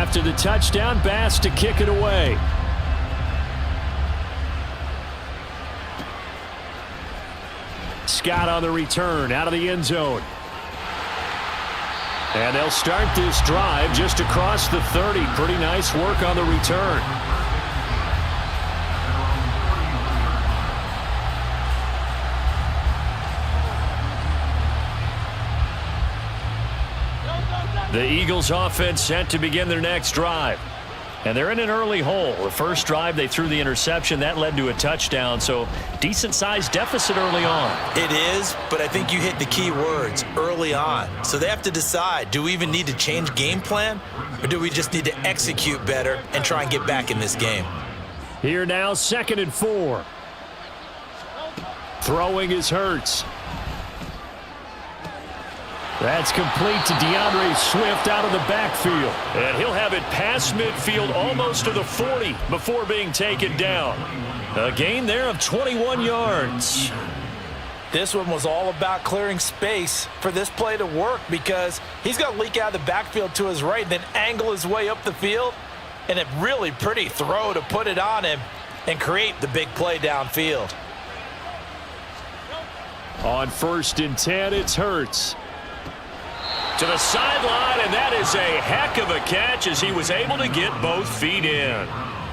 After the touchdown, Bass to kick it away. Scott on the return out of the end zone. And they'll start this drive just across the 30. Pretty nice work on the return. The Eagles offense set to begin their next drive. And they're in an early hole. The first drive, they threw the interception. That led to a touchdown, so decent-sized deficit early on. It is, but I think you hit the key words, early on. So they have to decide, do we even need to change game plan, or do we just need to execute better and try and get back in this game? Here now, 2nd and 4. Throwing is Hurts. That's complete to DeAndre Swift out of the backfield. And he'll have it past midfield almost to the 40 before being taken down. A gain there of 21 yards. This one was all about clearing space for this play to work because he's going to leak out of the backfield to his right and then angle his way up the field. And a really pretty throw to put it on him and create the big play downfield. On 1st and 10, it's Hurts. To the sideline, and that is a heck of a catch as he was able to get both feet in.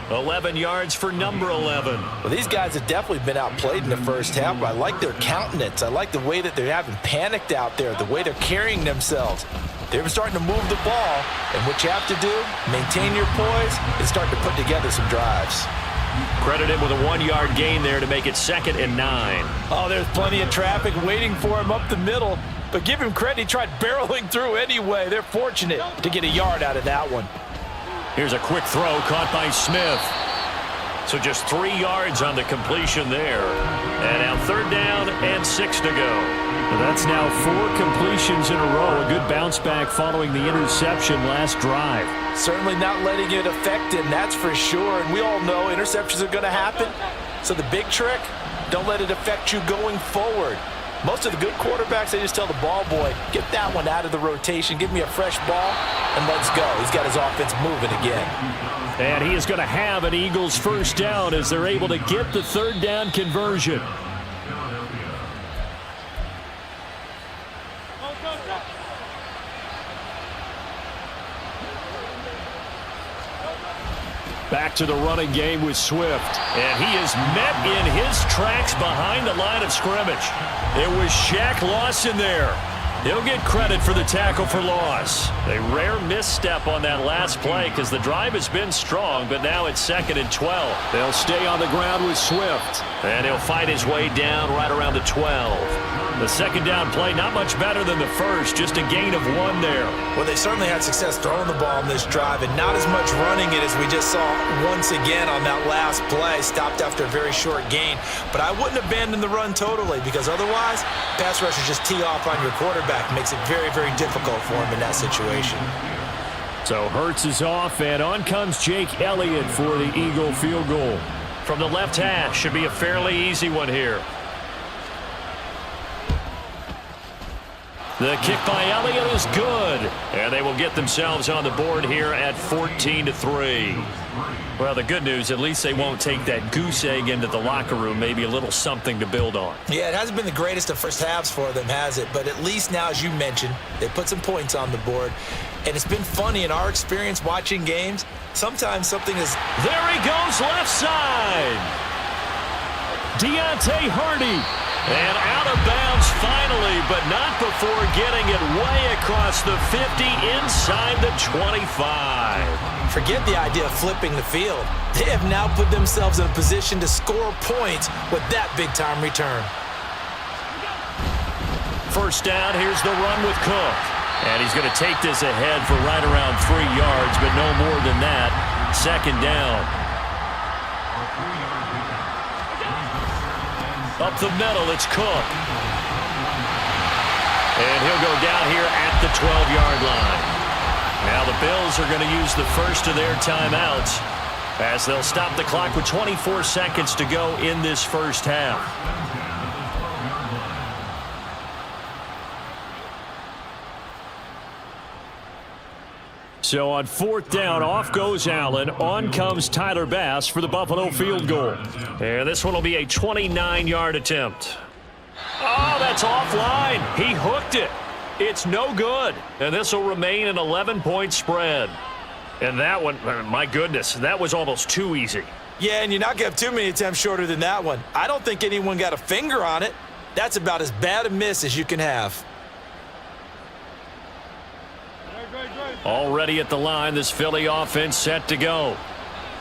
11 yards for number 11. Well, these guys have definitely been outplayed in the first half, but I like their countenance. I like the way that they're having panicked out there, the way they're carrying themselves. They're starting to move the ball, and what you have to do, maintain your poise, and start to put together some drives. Credit him with a 1-yard gain there to make it 2nd and 9. Oh, there's plenty of traffic waiting for him up the middle. But give him credit, he tried barreling through anyway. They're fortunate to get a yard out of that one. Here's a quick throw caught by Smith. So just 3 yards on the completion there. And now 3rd down and 6 to go. That's now 4 completions in a row. A good bounce back following the interception last drive. Certainly not letting it affect him, that's for sure. And we all know interceptions are going to happen. So the big trick, don't let it affect you going forward. Most of the good quarterbacks, they just tell the ball boy, get that one out of the rotation, give me a fresh ball, and let's go. He's got his offense moving again. And he is going to have an Eagles 1st down as they're able to get the 3rd down conversion. Back to the running game with Swift. And he is met in his tracks behind the line of scrimmage. It was Shaq Lawson there. He'll get credit for the tackle for loss. A rare misstep on that last play because the drive has been strong, but now it's 2nd and 12. They'll stay on the ground with Swift. And he'll fight his way down right around the 12. The 2nd down play, not much better than the first, just a gain of 1 there. Well, they certainly had success throwing the ball in this drive and not as much running it as we just saw once again on that last play. Stopped after a very short gain. But I wouldn't abandon the run totally because otherwise, pass rushers just tee off on your quarterback. Makes it very, very difficult for him in that situation. So Hurts is off, and on comes Jake Elliott for the Eagle field goal. From the left hash, should be a fairly easy one here. The kick by Elliott is good, and they will get themselves on the board here at 14-3. Well, the good news, at least they won't take that goose egg into the locker room, maybe a little something to build on. Yeah, it hasn't been the greatest of first halves for them, has it? But at least now, as you mentioned, they put some points on the board. And it's been funny in our experience watching games. Sometimes something is... There he goes, left side. Deontay Hardy. And out of bounds finally, but not before getting it way across the 50 inside the 25. Forget the idea of flipping the field. They have now put themselves in a position to score points with that big-time return. 1st down, here's the run with Cook. And he's going to take this ahead for right around 3 yards, but no more than that. 2nd down. Up the middle, it's Cook. And he'll go down here at the 12-yard line. Now the Bills are going to use the first of their timeouts as they'll stop the clock with 24 seconds to go in this first half. So on 4th down, off goes Allen. On comes Tyler Bass for the Buffalo field goal. And this one will be a 29-yard attempt. Oh, that's offline. He hooked it. It's no good. And this will remain an 11-point spread. And that one, my goodness, that was almost too easy. Yeah, and you're not going to have too many attempts shorter than that one. I don't think anyone got a finger on it. That's about as bad a miss as you can have. Already at the line, this Philly offense set to go.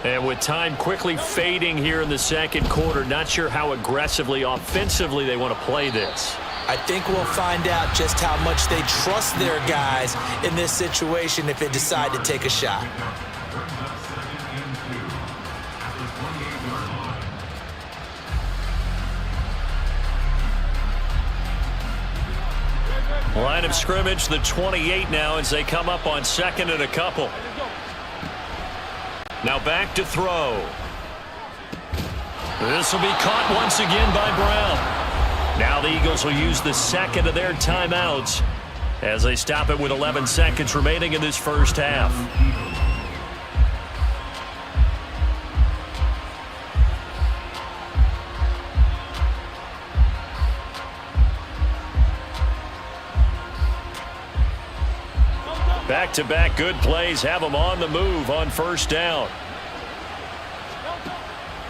And with time quickly fading here in the second quarter, not sure how aggressively, offensively they want to play this. I think we'll find out just how much they trust their guys in this situation if they decide to take a shot. Line of scrimmage, the 28 now as they come up on 2nd and a couple. Now back to throw. This will be caught once again by Brown. Now the Eagles will use the second of their timeouts as they stop it with 11 seconds remaining in this first half. Back-to-back good plays have them on the move on 1st down.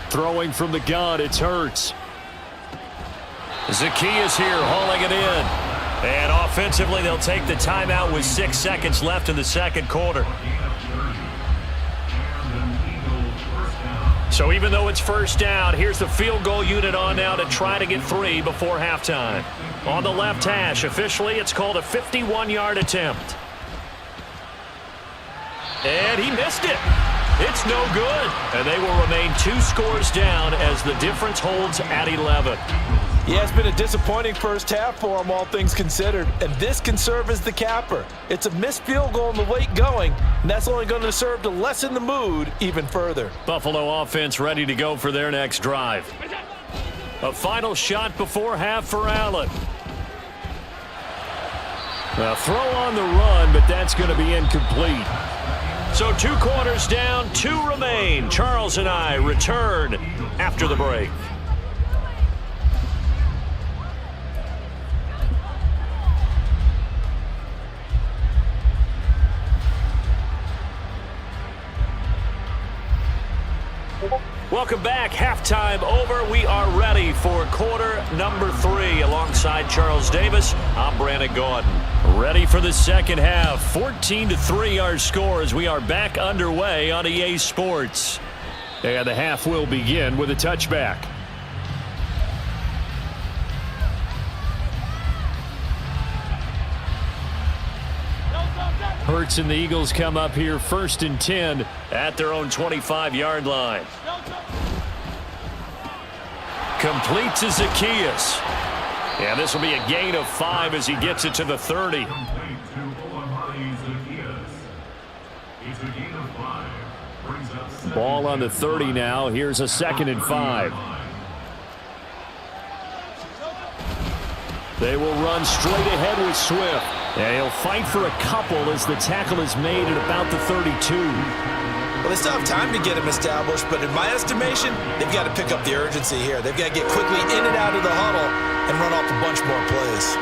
Throwing from the gun, it's Hurts. Zaccheaus here hauling it in. And offensively, they'll take the timeout with 6 seconds left in the second quarter. So even though it's 1st down, here's the field goal unit on now to try to get 3 before halftime. On the left hash, officially, it's called a 51-yard attempt. And he missed it. It's no good. And they will remain 2 scores down as the difference holds at 11. Yeah, it's been a disappointing first half for them, all things considered. And this can serve as the capper. It's a missed field goal in the late going, and that's only going to serve to lessen the mood even further. Buffalo offense ready to go for their next drive. A final shot before half for Allen. A throw on the run, but that's going to be incomplete. So 2 quarters down, 2 remain. Charles and I return after the break. Welcome back. Halftime over. We are ready for quarter number 3. Alongside Charles Davis, I'm Brandon Gordon. Ready for the second half. 14-3 our score as we are back underway on EA Sports. And the half will begin with a touchback. Hurts and the Eagles come up here 1st and 10 at their own 25-yard line. Complete to Zaccheaus. And this will be a gain of 5 as he gets it to the 30. Ball on the 30 now. Here's a 2nd and 5. They will run straight ahead with Swift. And he'll fight for a couple as the tackle is made at about the 32. Well, they still have time to get him established, but in my estimation, they've got to pick up the urgency here. They've got to get quickly in and out of the huddle and run off a bunch more plays.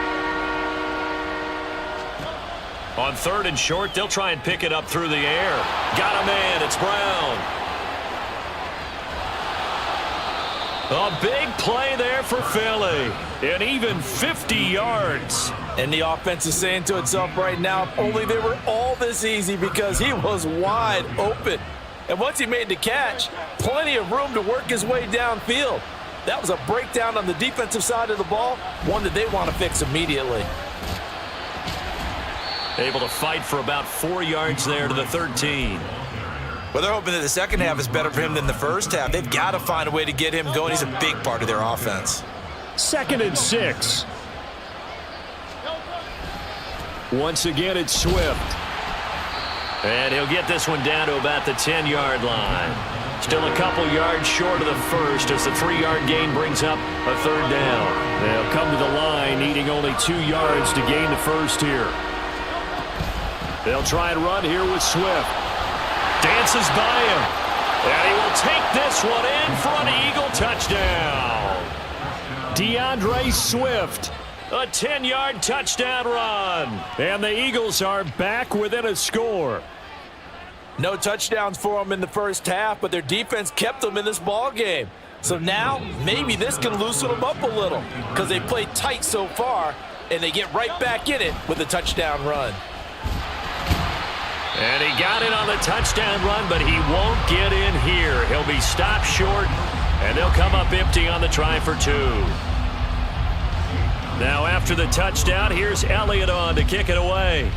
On 3rd and short, they'll try and pick it up through the air. Got a man. It's Brown. A big play there for Philly. And even 50 yards. And the offense is saying to itself right now, if only they were all this easy, because he was wide open. And once he made the catch, plenty of room to work his way downfield. That was a breakdown on the defensive side of the ball, one that they want to fix immediately. Able to fight for about 4 yards there to the 13. Well, they're hoping that the second half is better for him than the first half. They've got to find a way to get him going. He's a big part of their offense. 2nd and 6. Once again, it's Swift. And he'll get this one down to about the 10-yard line. Still a couple yards short of the first as the 3-yard gain brings up a 3rd down. They'll come to the line needing only 2 yards to gain the first here. They'll try and run here with Swift. Dances by him. And he will take this one in for an Eagle touchdown. DeAndre Swift, a 10-yard touchdown run. And the Eagles are back within a score. No touchdowns for them in the first half, but their defense kept them in this ball game. So now, maybe this can loosen them up a little because they played tight so far, and they get right back in it with a touchdown run. And he got it on the touchdown run, but he won't get in here. He'll be stopped short, and they'll come up empty on the try for 2. Now after the touchdown, here's Elliott on to kick it away.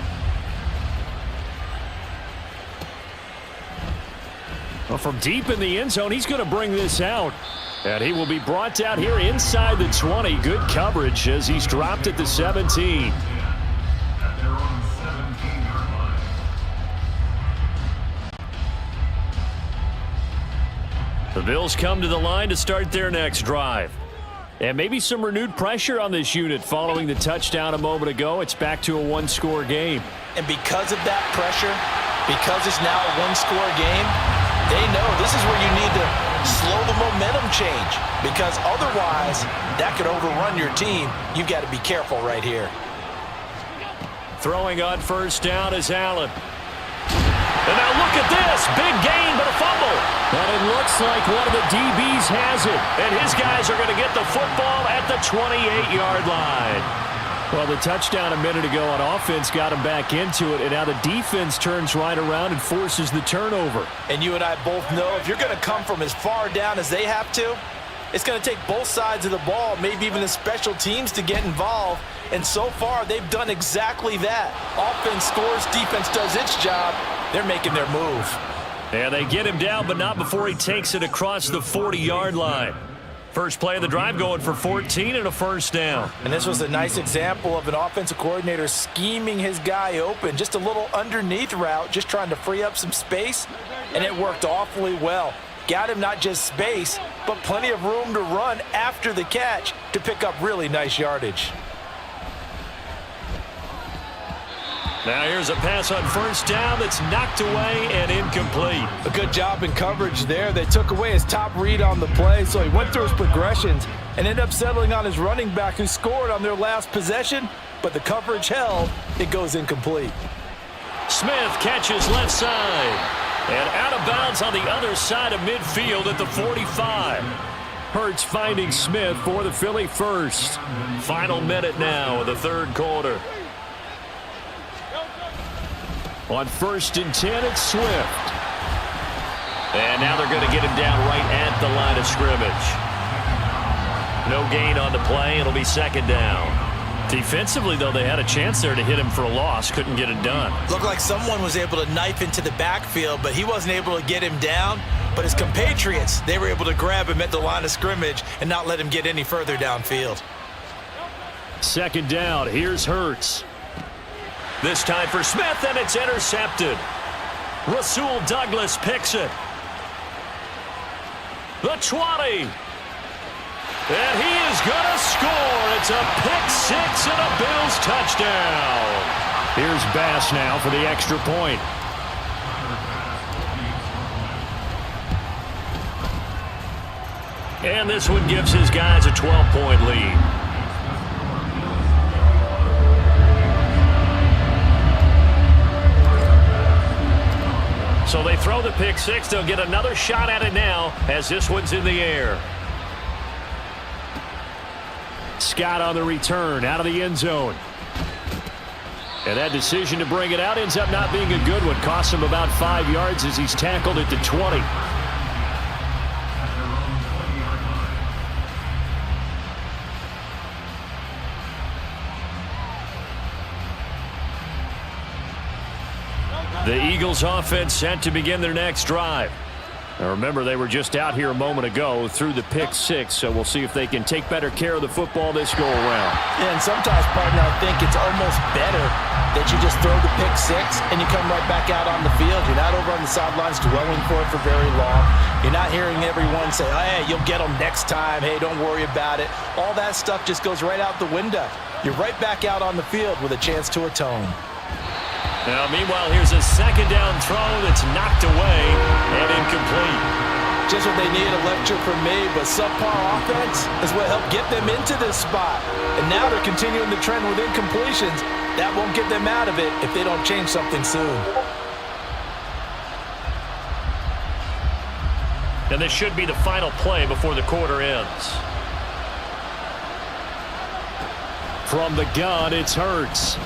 Well, from deep in the end zone, he's going to bring this out. And he will be brought down here inside the 20. Good coverage as he's dropped at the 17. The Bills come to the line to start their next drive. And maybe some renewed pressure on this unit following the touchdown a moment ago. It's back to a one-score game. And because of that pressure, because it's now a one-score game, they know this is where you need to slow the momentum change. Because otherwise, that could overrun your team. You've got to be careful right here. Throwing on first down is Allen. And now look at this. Big gain, but a fumble. And it looks like one of the DBs has it. And his guys are going to get the football at the 28-yard line. Well, the touchdown a minute ago on offense got him back into it. And now the defense turns right around and forces the turnover. And you and I both know if you're going to come from as far down as they have to, it's going to take both sides of the ball, maybe even the special teams to get involved. And so far, they've done exactly that. Offense scores, defense does its job. They're making their move. And they get him down, but not before he takes it across the 40-yard line. First play of the drive going for 14 and a first down. And this was a nice example of an offensive coordinator scheming his guy open. Just a little underneath route, just trying to free up some space, and it worked awfully well. Got him not just space, but plenty of room to run after the catch to pick up really nice yardage. Now here's a pass on first down that's knocked away and incomplete. A good job in coverage there. They took away his top read on the play, so he went through his progressions and ended up settling on his running back who scored on their last possession, but the coverage held. It goes incomplete. Smith catches left side. And out of bounds on the other side of midfield at the 45. Hurts finding Smith for the Philly first. Final minute now of the third quarter. On 1st and 10, it's Swift. And now they're going to get him down right at the line of scrimmage. No gain on the play. It'll be second down. Defensively, though, they had a chance there to hit him for a loss. Couldn't get it done. Looked like someone was able to knife into the backfield, but he wasn't able to get him down. But his compatriots, they were able to grab him at the line of scrimmage and not let him get any further downfield. Second down. Here's Hurts. This time for Smith, and it's intercepted. Rasul Douglas picks it. The 20. And he is going to score. It's a pick six and a Bills touchdown. Here's Bass now for the extra point. And this one gives his guys a 12-point lead. So they throw the pick six. They'll get another shot at it now as this one's in the air. Scott on the return out of the end zone. And that decision to bring it out ends up not being a good one. Costs him about 5 yards as he's tackled at the 20. The Eagles offense set to begin their next drive. Now remember, they were just out here a moment ago through the pick six, so we'll see if they can take better care of the football this go around. Yeah, and sometimes, partner, I think it's almost better that you just throw the pick six and you come right back out on the field. You're not over on the sidelines dwelling for it for very long. You're not hearing everyone say, oh, hey, you'll get them next time. Hey, don't worry about it. All that stuff just goes right out the window. You're right back out on the field with a chance to atone. Now, meanwhile, here's a second down throw that's knocked away and incomplete. Just what they need, a lecture from me, but subpar offense is what helped get them into this spot. And now they're continuing the trend with incompletions. That won't get them out of it if they don't change something soon. And this should be the final play before the quarter ends. From the gun, it's Hurts.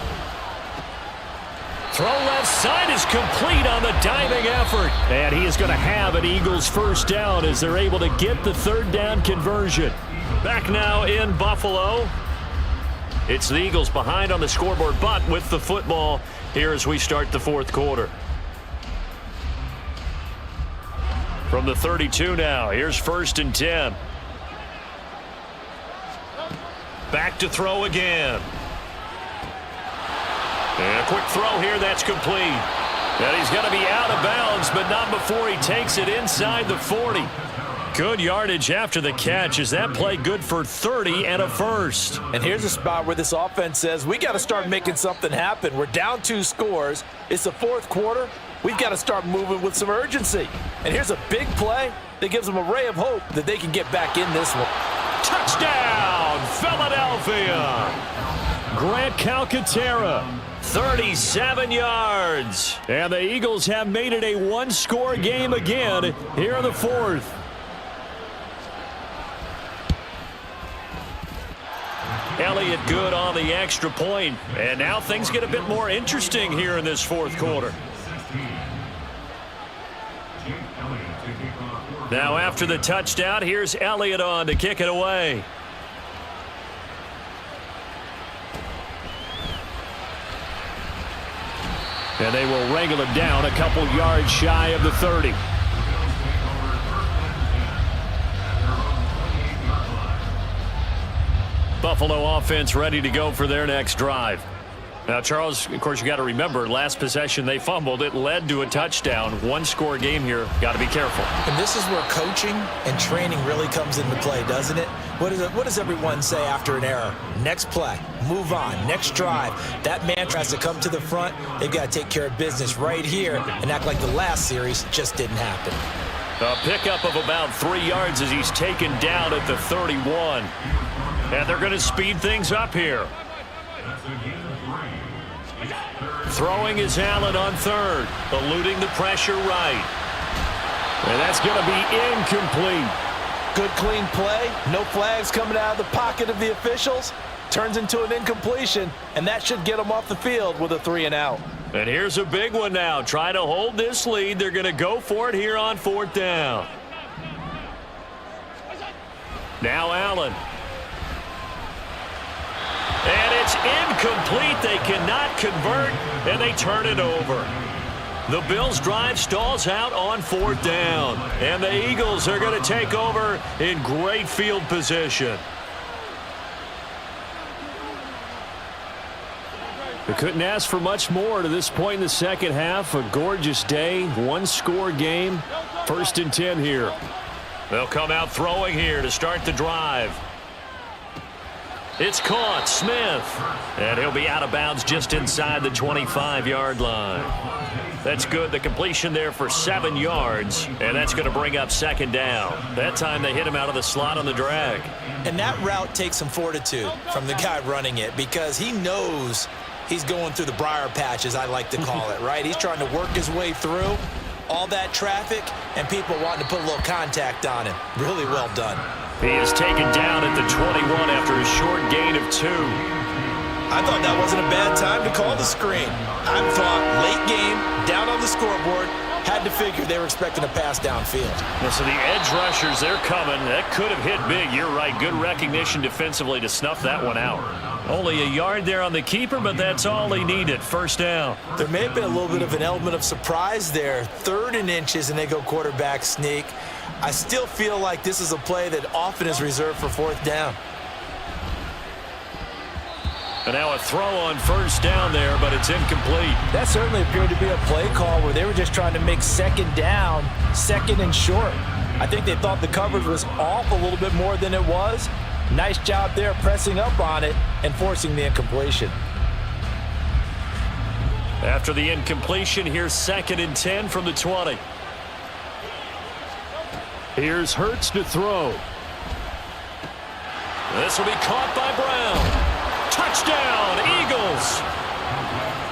Throw left side is complete on the diving effort. And he is going to have an Eagles first down as they're able to get the third down conversion. Back now in Buffalo. It's the Eagles behind on the scoreboard, but with the football here as we start the fourth quarter. From the 32 now, here's 1st and 10. Back to throw again. And a quick throw here, that's complete. And he's going to be out of bounds, but not before he takes it inside the 40. Good yardage after the catch. Is that play good for 30 and a first? And here's a spot where this offense says, we got to start making something happen. We're down 2 scores. It's the fourth quarter. We've got to start moving with some urgency. And here's a big play that gives them a ray of hope that they can get back in this one. Touchdown, Philadelphia! Grant Calcaterra, 37 yards. And the Eagles have made it a one-score game again here in the fourth. Elliott good on the extra point. And now things get a bit more interesting here in this fourth quarter. Now after the touchdown, here's Elliott on to kick it away. And they will wrangle it down a couple yards shy of the 30. Buffalo offense ready to go for their next drive. Now, Charles, of course, you got to remember, last possession they fumbled. It led to a touchdown. One-score game here. Got to be careful. And this is where coaching and training really comes into play, doesn't it? What does everyone say after an error? Next play, move on, next drive. That mantra has to come to the front. They've got to take care of business right here and act like the last series just didn't happen. A pickup of about 3 yards as he's taken down at the 31. And they're going to speed things up here. Throwing is Allen on third, eluding the pressure right. And that's going to be incomplete. Good clean play, no flags coming out of the pocket of the officials. Turns into an incompletion, and that should get them off the field with a 3 and out. And here's a big one now. Try to hold this lead. They're going to go for it here on 4th down. Now Allen. And it's incomplete. They cannot convert, and they turn it over. The Bills' drive stalls out on 4th down, and the Eagles are going to take over in great field position. They couldn't ask for much more to this point in the second half. A gorgeous day, one-score game. 1st and 10 here. They'll come out throwing here to start the drive. It's caught, Smith, and he'll be out of bounds just inside the 25-yard line. That's good. The completion there for 7 yards, and that's going to bring up 2nd down. That time they hit him out of the slot on the drag. And that route takes some fortitude from the guy running it because he knows he's going through the briar patch, as I like to call it, right? He's trying to work his way through all that traffic and people wanting to put a little contact on him. Really well done. He is taken down at the 21 after a short gain of 2. I thought that wasn't a bad time to call the screen. I thought late game, down on the scoreboard, had to figure they were expecting a pass downfield. So the edge rushers, they're coming. That could have hit big. You're right. Good recognition defensively to snuff that one out. Only a yard there on the keeper, but that's all he needed. 1st down. There may have been a little bit of an element of surprise there. 3rd and inches, and they go quarterback sneak. I still feel like this is a play that often is reserved for 4th down. And now a throw on 1st down there, but it's incomplete. That certainly appeared to be a play call where they were just trying to make 2nd down, 2nd and short. I think they thought the coverage was off a little bit more than it was. Nice job there pressing up on it and forcing the incompletion. After the incompletion, here's 2nd and 10 from the 20. Here's Hurts to throw. This will be caught by Brown. Touchdown, Eagles!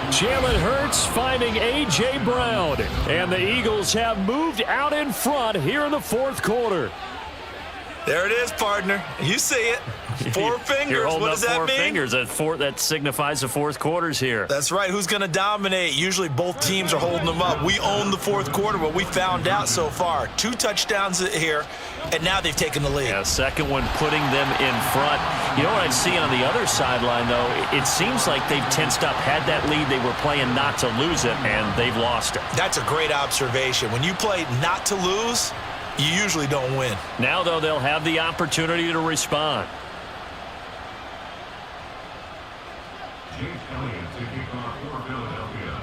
Jalen Hurts finding A.J. Brown. And the Eagles have moved out in front here in the 4th quarter. There it is, partner. You see it. 4 fingers. What does that mean? 4 fingers. That signifies the 4th quarter's here. That's right. Who's going to dominate? Usually both teams are holding them up. We own the 4th quarter, but we found out so far. 2 touchdowns here, and now they've taken the lead. Yeah, second one putting them in front. You know what I'd see on the other sideline, though? It seems like they've tensed up, had that lead. They were playing not to lose it, and they've lost it. That's a great observation. When you play not to lose, you usually don't win. Now, though, they'll have the opportunity to respond.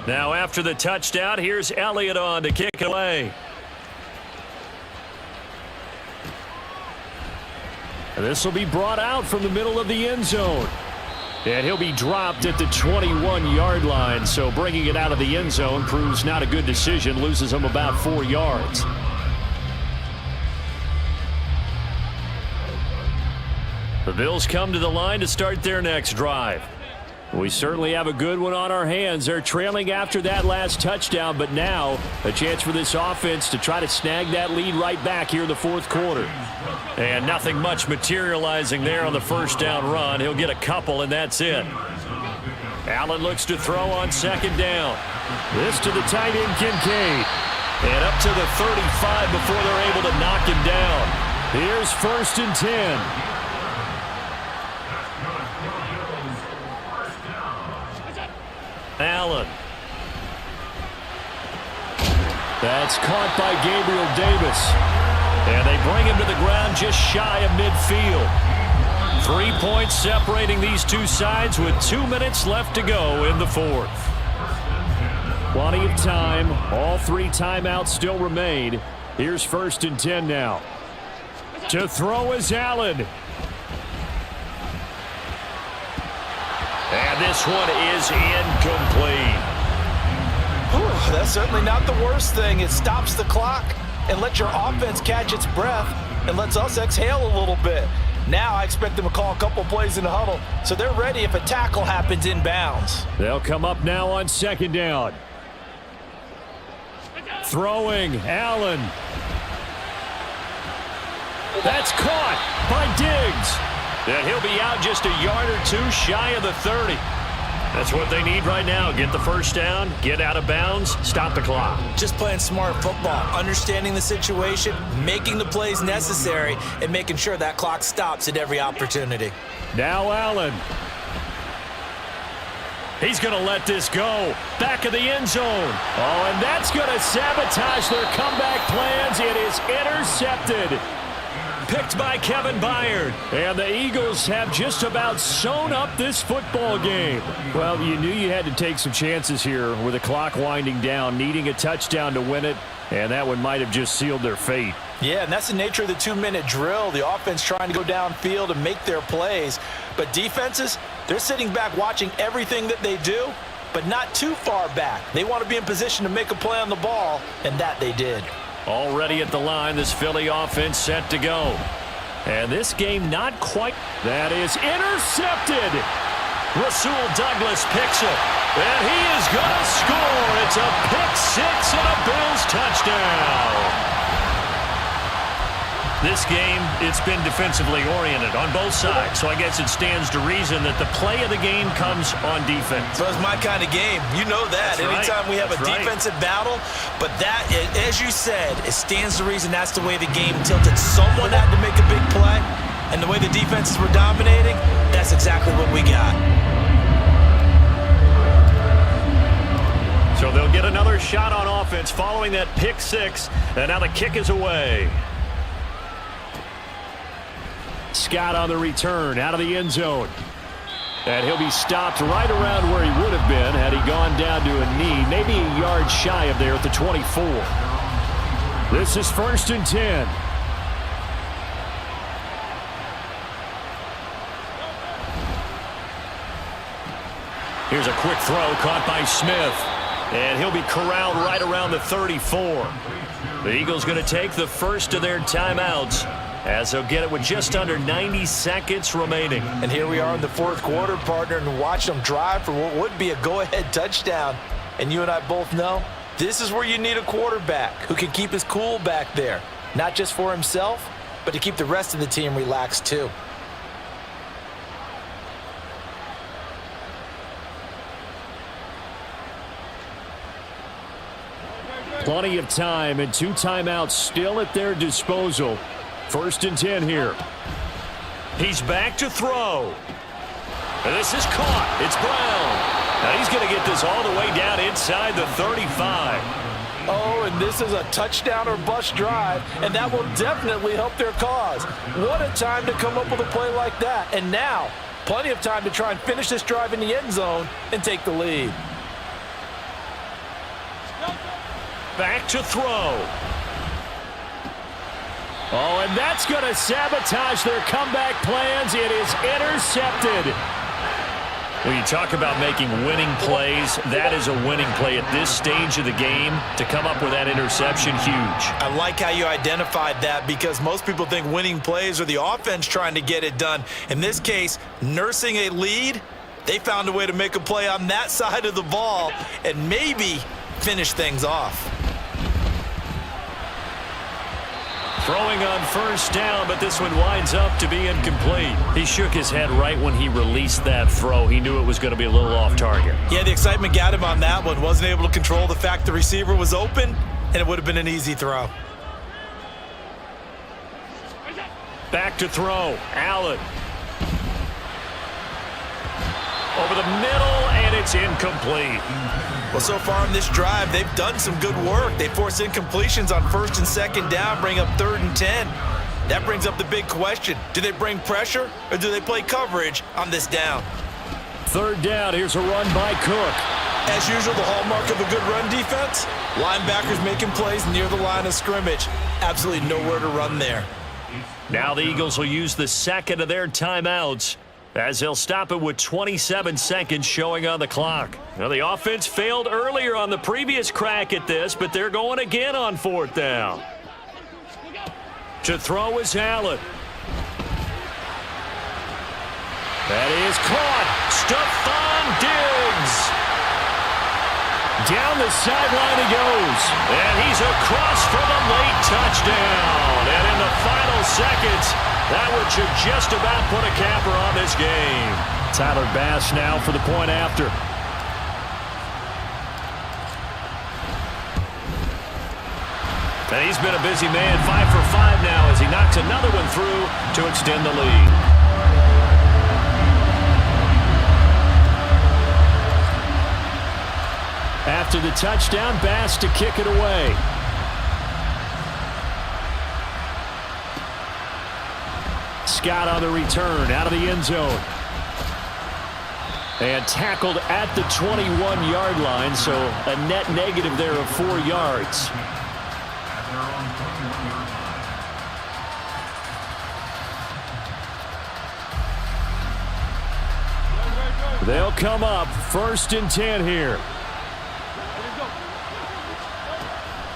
Now, after the touchdown, here's Elliott on to kick it away. This will be brought out from the middle of the end zone. And he'll be dropped at the 21-yard line. So bringing it out of the end zone proves not a good decision. Loses him about 4 yards. The Bills come to the line to start their next drive. We certainly have a good one on our hands. They're trailing after that last touchdown, but now a chance for this offense to try to snag that lead right back here in the 4th quarter. And nothing much materializing there on the first down run. He'll get a couple, and that's it. Allen looks to throw on 2nd down. This to the tight end, Kincaid. And up to the 35 before they're able to knock him down. Here's 1st and 10. Allen. That's caught by Gabriel Davis. And they bring him to the ground just shy of midfield. 3 points separating these two sides with 2 minutes left to go in the 4th. Plenty of time. All 3 timeouts still remain. Here's 1st and 10 now. To throw is Allen. And this one is incomplete. Whew, that's certainly not the worst thing. It stops the clock and lets your offense catch its breath and lets us exhale a little bit. Now I expect them to call a couple plays in the huddle, so they're ready if a tackle happens inbounds. They'll come up now on 2nd down. Throwing, Allen. That's caught by Diggs. And he'll be out just a yard or 2 shy of the 30. That's what they need right now. Get the first down, get out of bounds, stop the clock. Just playing smart football, understanding the situation, making the plays necessary, and making sure that clock stops at every opportunity. Now Allen. He's going to let this go. Back of the end zone. Oh, and that's going to sabotage their comeback plans. It is intercepted. Picked by Kevin Byard. And the Eagles have just about sewn up this football game. Well, you knew you had to take some chances here with the clock winding down, needing a touchdown to win it, and that one might have just sealed their fate. Yeah, and that's the nature of the 2-minute drill. The offense trying to go downfield and make their plays. But defenses, they're sitting back watching everything that they do, but not too far back. They want to be in position to make a play on the ball, and that they did. Already at the line, this Philly offense set to go. And this game not quite. That is intercepted. Rasul Douglas picks it. And he is going to score. It's a pick 6 and a Bills touchdown. This game, it's been defensively oriented on both sides, so I guess it stands to reason that the play of the game comes on defense. So it's my kind of game. You know that. That's Anytime right. we have That's a defensive battle, but that, as you said, it stands to reason that's the way the game tilted. Someone had to make a big play, and the way the defenses were dominating, that's exactly what we got. So they'll get another shot on offense following that pick 6, and now the kick is away. Scott on the return out of the end zone. And he'll be stopped right around where he would have been had he gone down to a knee, maybe a yard shy of there at the 24. This is 1st and 10. Here's a quick throw caught by Smith. And he'll be corralled right around the 34. The Eagles going to take the first of their timeouts as they'll get it with just under 90 seconds remaining. And here we are in the fourth quarter, partner, and watch them drive for what would be a go-ahead touchdown. And you and I both know this is where you need a quarterback who can keep his cool back there, not just for himself, but to keep the rest of the team relaxed too. Plenty of time and 2 timeouts still at their disposal. 1st and 10 here. He's back to throw. And this is caught. It's Brown. Now he's going to get this all the way down inside the 35. Oh, and this is a touchdown or bust drive, and that will definitely help their cause. What a time to come up with a play like that. And now, plenty of time to try and finish this drive in the end zone and take the lead. Back to throw. Oh, and that's going to sabotage their comeback plans. It is intercepted. When you talk about making winning plays, that is a winning play at this stage of the game. To come up with that interception, huge. I like how you identified that because most people think winning plays are the offense trying to get it done. In this case, nursing a lead, they found a way to make a play on that side of the ball and maybe finish things off. Throwing on 1st down, but this one winds up to be incomplete. He shook his head right when he released that throw. He knew it was going to be a little off target. Yeah, the excitement got him on that one. Wasn't able to control the fact the receiver was open, and it would have been an easy throw. Back to throw. Allen. Over the middle, and it's incomplete. Well, so far in this drive, they've done some good work. They force incompletions on 1st and 2nd down, bring up 3rd and 10. That brings up the big question. Do they bring pressure, or do they play coverage on this down? 3rd down, here's a run by Cook. As usual, the hallmark of a good run defense, linebackers making plays near the line of scrimmage. Absolutely nowhere to run there. Now the Eagles will use the 2nd of their timeouts as they'll stop it with 27 seconds showing on the clock. Now, the offense failed earlier on the previous crack at this, but they're going again on 4th down. To throw is Allen. That is caught. Stephon Diggs. Down the sideline he goes. And he's across for the late touchdown. And in the final seconds, that one should just about put a capper on this game. Tyler Bass now for the point after. And he's been a busy man, 5 for 5 now as he knocks another one through to extend the lead. After the touchdown, Bass to kick it away. Scott on the return out of the end zone. And tackled at the 21-yard line, so a net negative there of 4 yards. They'll come up 1st and 10 here.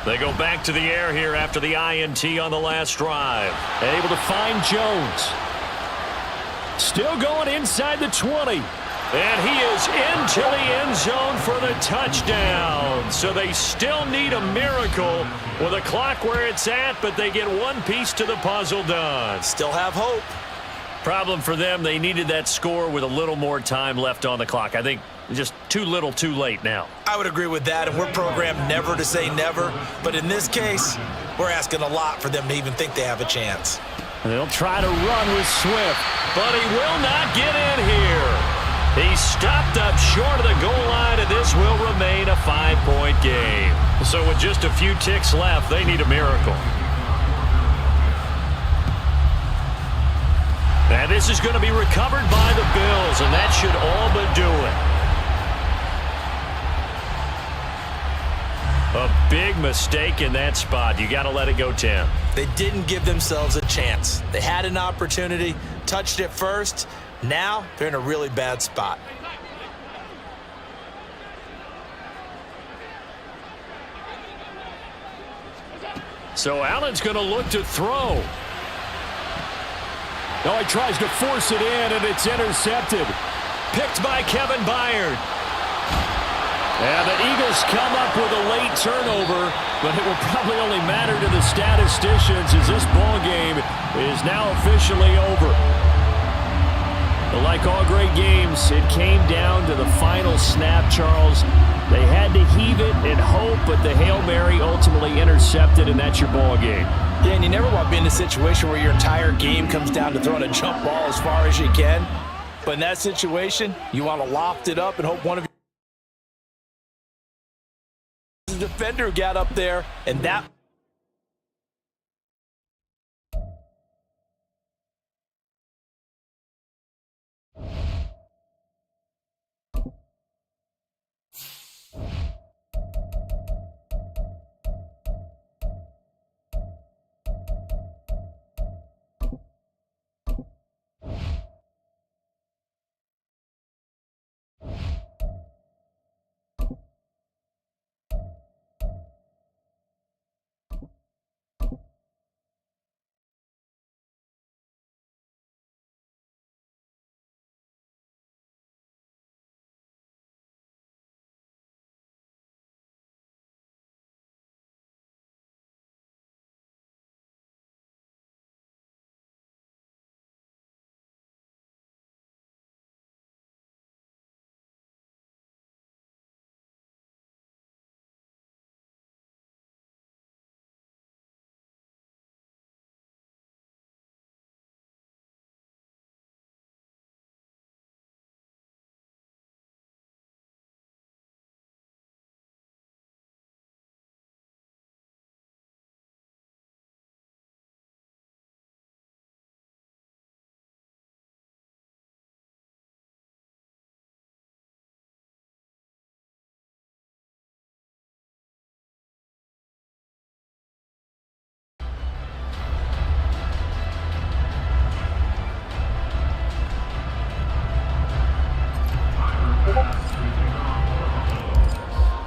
They go back to the air here after the INT on the last drive. Able to find Jones. Still going inside the 20. And he is into the end zone for the touchdown. So they still need a miracle with the clock where it's at, but they get one piece to the puzzle done. Still have hope. Problem for them, they needed that score with a little more time left on the clock. I think just too little too late now. I would agree with that, and we're programmed never to say never. But in this case, we're asking a lot for them to even think they have a chance. They'll try to run with Swift, but he will not get in here. He stopped up short of the goal line, and this will remain a 5-point game. So with just a few ticks left, they need a miracle. And this is going to be recovered by the Bills, and that should all but do it. A big mistake in that spot. You got to let it go 10. They didn't give themselves a chance. They had an opportunity, touched it first. Now they're in a really bad spot. So Allen's going to look to throw. No, he tries to force it in, and it's intercepted. Picked by Kevin Byard. And the Eagles come up with a late turnover, but it will probably only matter to the statisticians as this ball game is now officially over. But like all great games, it came down to the final snap, Charles. They had to heave it and hope, but the Hail Mary ultimately intercepted, and that's your ball game. Yeah, and you never want to be in a situation where your entire game comes down to throwing a jump ball as far as you can. But in that situation, you want to loft it up and hope one of your defender got up there, and that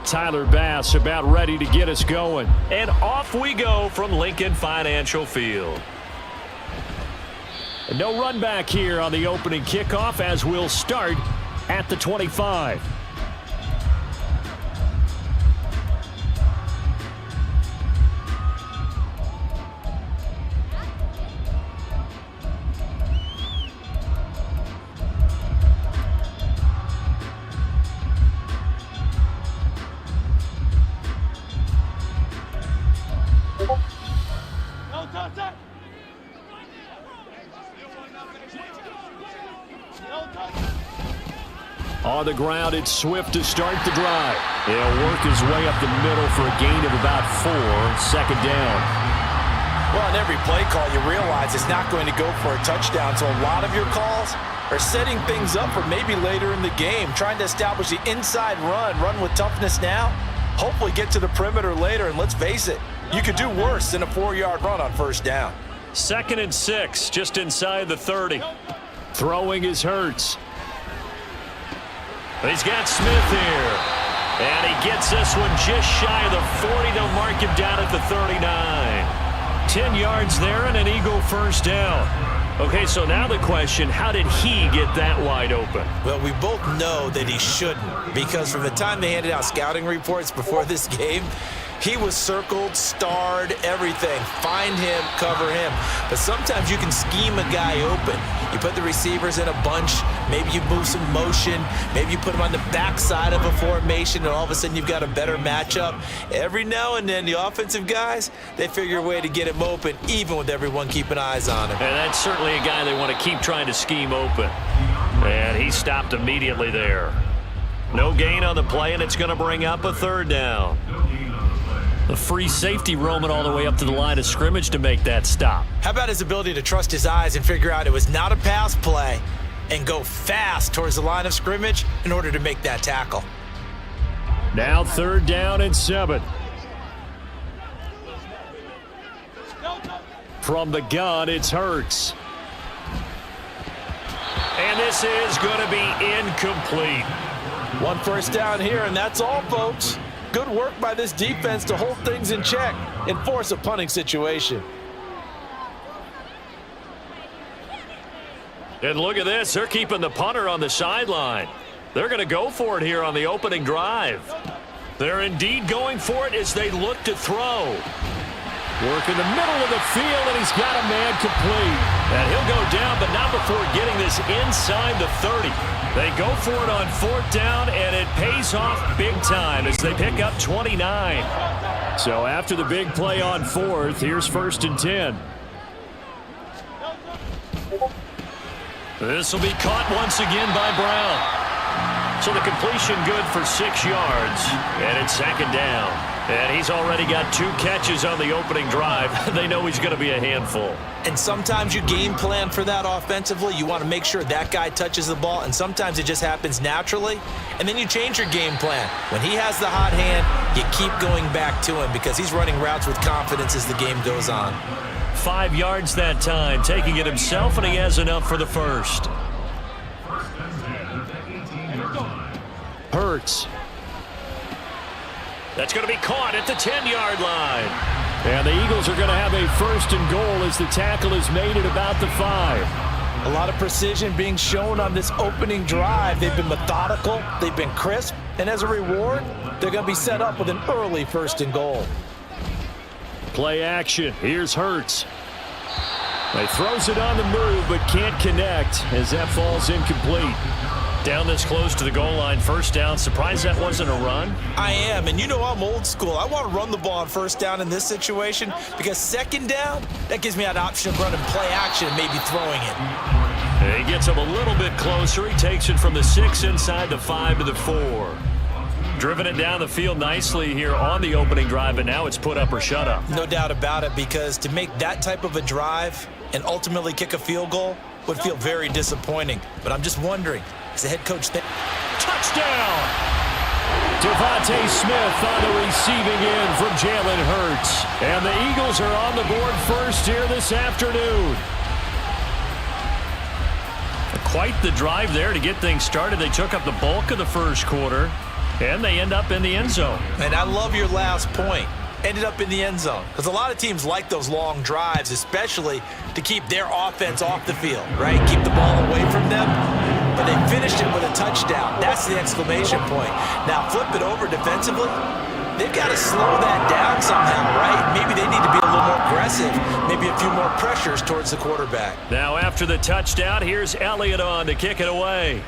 Tyler Bass about ready to get us going. And off we go from Lincoln Financial Field. And no run back here on the opening kickoff as we'll start at the 25. On the ground, it's Swift to start the drive. He'll work his way up the middle for a gain of about 4, second down. Well, in every play call, you realize it's not going to go for a touchdown, so a lot of your calls are setting things up for maybe later in the game, trying to establish the inside run with toughness now, hopefully get to the perimeter later, and let's face it, you could do worse than a 4-yard run on first down. 2nd and 6, just inside the 30. Throwing is Hurts. He's got Smith here. And he gets this one just shy of the 40. They'll mark him down at the 39. 10 yards there and an Eagle first down. Okay, so now the question, how did he get that wide open? Well, we both know that he shouldn't, because from the time they handed out scouting reports before this game, he was circled, starred, everything. Find him, cover him. But sometimes you can scheme a guy open. You put the receivers in a bunch. Maybe you move some motion. Maybe you put them on the backside of a formation, and all of a sudden you've got a better matchup. Every now and then, the offensive guys, they figure a way to get him open, even with everyone keeping eyes on him. And that's certainly a guy they want to keep trying to scheme open. And he stopped immediately there. No gain on the play, and it's going to bring up a 3rd down. The free safety roaming all the way up to the line of scrimmage to make that stop. How about his ability to trust his eyes and figure out it was not a pass play and go fast towards the line of scrimmage in order to make that tackle? Now 3rd down and 7. From the gun, it's Hurts. And this is going to be incomplete. 1 first down here, and that's all, folks. Good work by this defense to hold things in check. and force a punting situation. And look at this. They're keeping the punter on the sideline. They're going to go for it here on the opening drive. They're indeed going for it as they look to throw. Work in the middle of the field, and he's got a man complete. And he'll go down, but not before getting this inside the 30. They go for it on 4th down, and it pays off big time as they pick up 29. So after the big play on 4th, here's 1st and 10. This will be caught once again by Brown. So the completion good for 6 yards, and it's 2nd down. And he's already got 2 catches on the opening drive. They know he's going to be a handful. And sometimes you game plan for that offensively. You want to make sure that guy touches the ball, and sometimes it just happens naturally. And then you change your game plan. When he has the hot hand, you keep going back to him because he's running routes with confidence as the game goes on. 5 yards that time, taking it himself, and he has enough for the first. Hurts. That's going to be caught at the 10-yard line. And the Eagles are going to have a 1st and goal as the tackle is made at about the 5. A lot of precision being shown on this opening drive. They've been methodical, they've been crisp, and as a reward, they're going to be set up with an early 1st and goal. Play action. Here's Hurts. He throws it on the move but can't connect as that falls incomplete. Down this close to the goal line, 1st down. Surprised that wasn't a run? I am, and you know I'm old school. I want to run the ball on 1st down in this situation because 2nd down, that gives me that option of running play action and maybe throwing it. And he gets him a little bit closer. He takes it from the 6 inside the 5 to the 4. Driven it down the field nicely here on the opening drive, and now it's put up or shut up. No doubt about it, because to make that type of a drive and ultimately kick a field goal would feel very disappointing. But I'm just wondering, as the head coach touchdown! Devontae Smith on the receiving end from Jalen Hurts. And the Eagles are on the board first here this afternoon. Quite the drive there to get things started. They took up the bulk of the first quarter, and they end up in the end zone. And I love your last point. Ended up in the end zone. Because a lot of teams like those long drives, especially to keep their offense off the field, right? Keep the ball away from them. But they finished it with a touchdown. That's the exclamation point. Now flip it over defensively. They've got to slow that down somehow, right? Maybe they need to be a little more aggressive. Maybe a few more pressures towards the quarterback. Now after the touchdown, here's Elliott on to kick it away.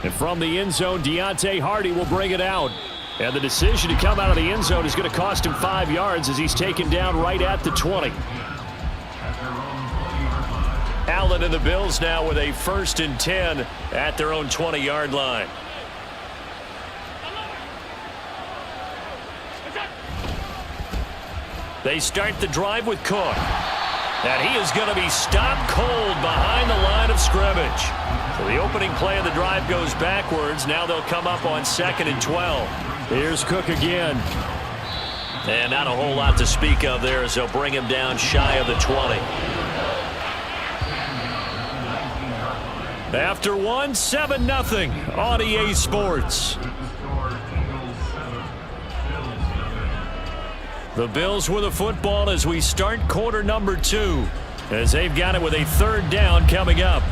And from the end zone, Deontay Hardy will bring it out. And the decision to come out of the end zone is going to cost him 5 yards as he's taken down right at the 20. Allen and the Bills now with a 1st and 10 at their own 20-yard line. They start the drive with Cook. And he is going to be stopped cold behind the line of scrimmage. So the opening play of the drive goes backwards. Now they'll come up on 2nd and 12. Here's Cook again. And not a whole lot to speak of there as they'll bring him down shy of the 20. After one, 7-0 on EA Sports. The Bills with the football as we start quarter number 2, as they've got it with a 3rd down coming up.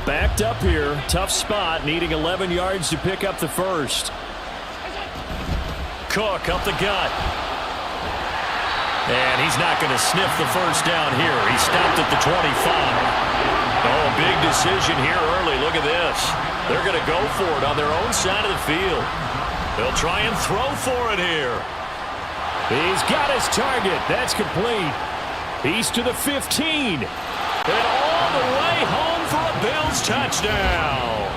Backed up here, tough spot, needing 11 yards to pick up the first. Cook up the gut. And he's not going to sniff the first down here. He stopped at the 25. Oh, a big decision here early. Look at this. They're going to go for it on their own side of the field. They'll try and throw for it here. He's got his target. That's complete. He's to the 15. And all the way home for a Bills touchdown.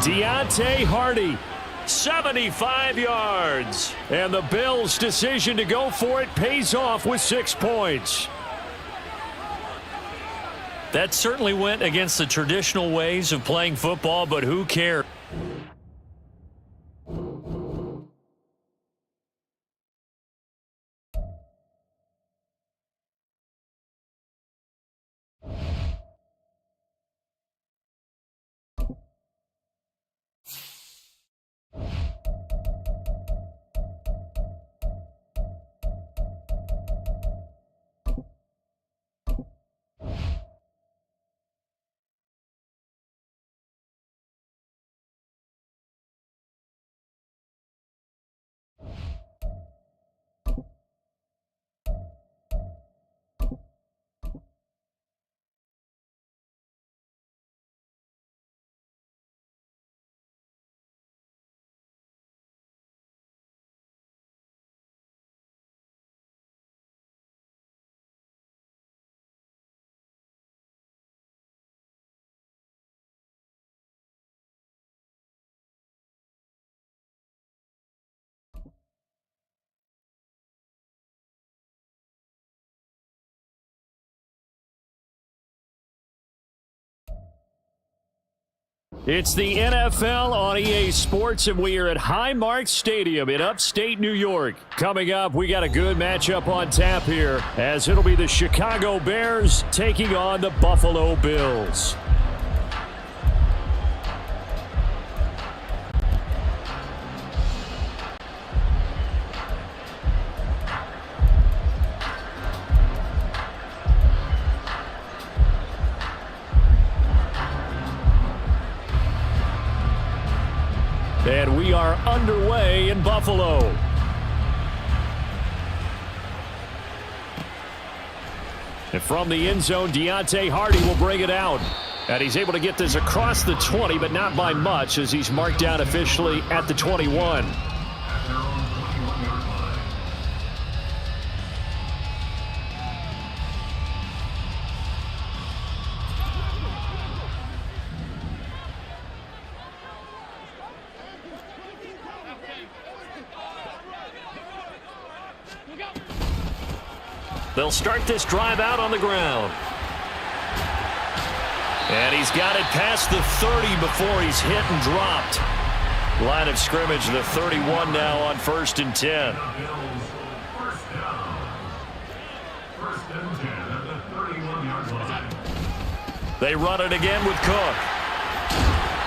Deontay Hardy, 75 yards. And the Bills' decision to go for it pays off with 6 points. That certainly went against the traditional ways of playing football, but who cares? It's the NFL on EA Sports, and we are at Highmark Stadium in upstate New York. Coming up, we got a good matchup on tap here, as it'll be the Chicago Bears taking on the Buffalo Bills. And we are underway in Buffalo. And from the end zone, Deontay Hardy will bring it out. And he's able to get this across the 20, but not by much, as he's marked down officially at the 21. They'll start this drive out on the ground. And he's got it past the 30 before he's hit and dropped. Line of scrimmage, the 31 now on 1st and 10. They run it again with Cook.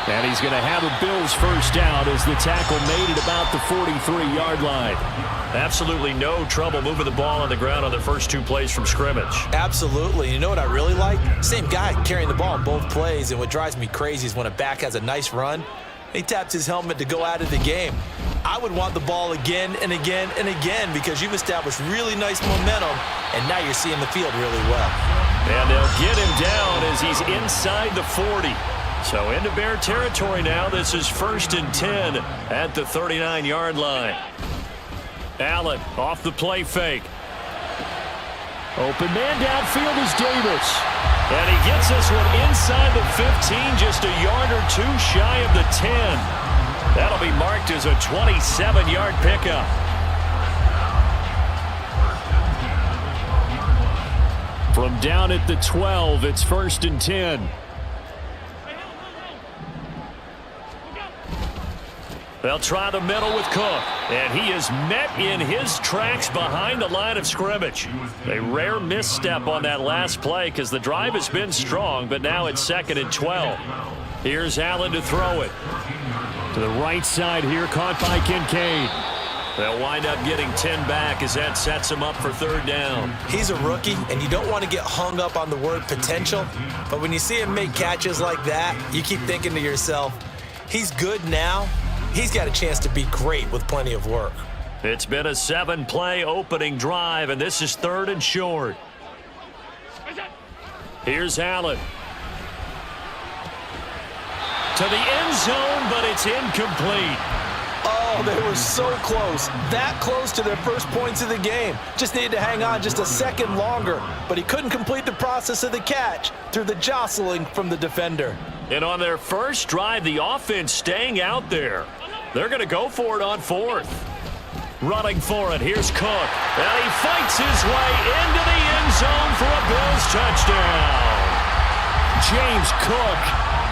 And he's going to have a Bills first down as the tackle made at about the 43-yard line. Absolutely no trouble moving the ball on the ground on the first 2 plays from scrimmage. Absolutely. You know what I really like? Same guy carrying the ball in both plays, and what drives me crazy is when a back has a nice run, he taps his helmet to go out of the game. I would want the ball again and again and again because you've established really nice momentum, and now you're seeing the field really well. And they'll get him down as he's inside the 40. So into Bear territory now. This is 1st and 10 at the 39-yard line. Allen off the play fake. Open man downfield is Davis. And he gets this one inside the 15, just a yard or 2 shy of the 10. That'll be marked as a 27-yard pickup. From down at the 12, it's 1st and 10. They'll try the middle with Cook, and he is met in his tracks behind the line of scrimmage. A rare misstep on that last play because the drive has been strong, but now it's 2nd and 12. Here's Allen to throw it. To the right side here, caught by Kincaid. They'll wind up getting 10 back as that sets him up for 3rd down. He's a rookie, and you don't want to get hung up on the word potential, but when you see him make catches like that, you keep thinking to yourself, he's good now. He's got a chance to be great with plenty of work. It's been a 7-play opening drive, and this is 3rd and short. Here's Allen. To the end zone, but it's incomplete. Oh, they were so close. That close to their first points of the game. Just needed to hang on just a second longer, but he couldn't complete the process of the catch through the jostling from the defender. And on their first drive, the offense staying out there. They're going to go for it on 4th. Running for it, here's Cook. And he fights his way into the end zone for a Bills touchdown. James Cook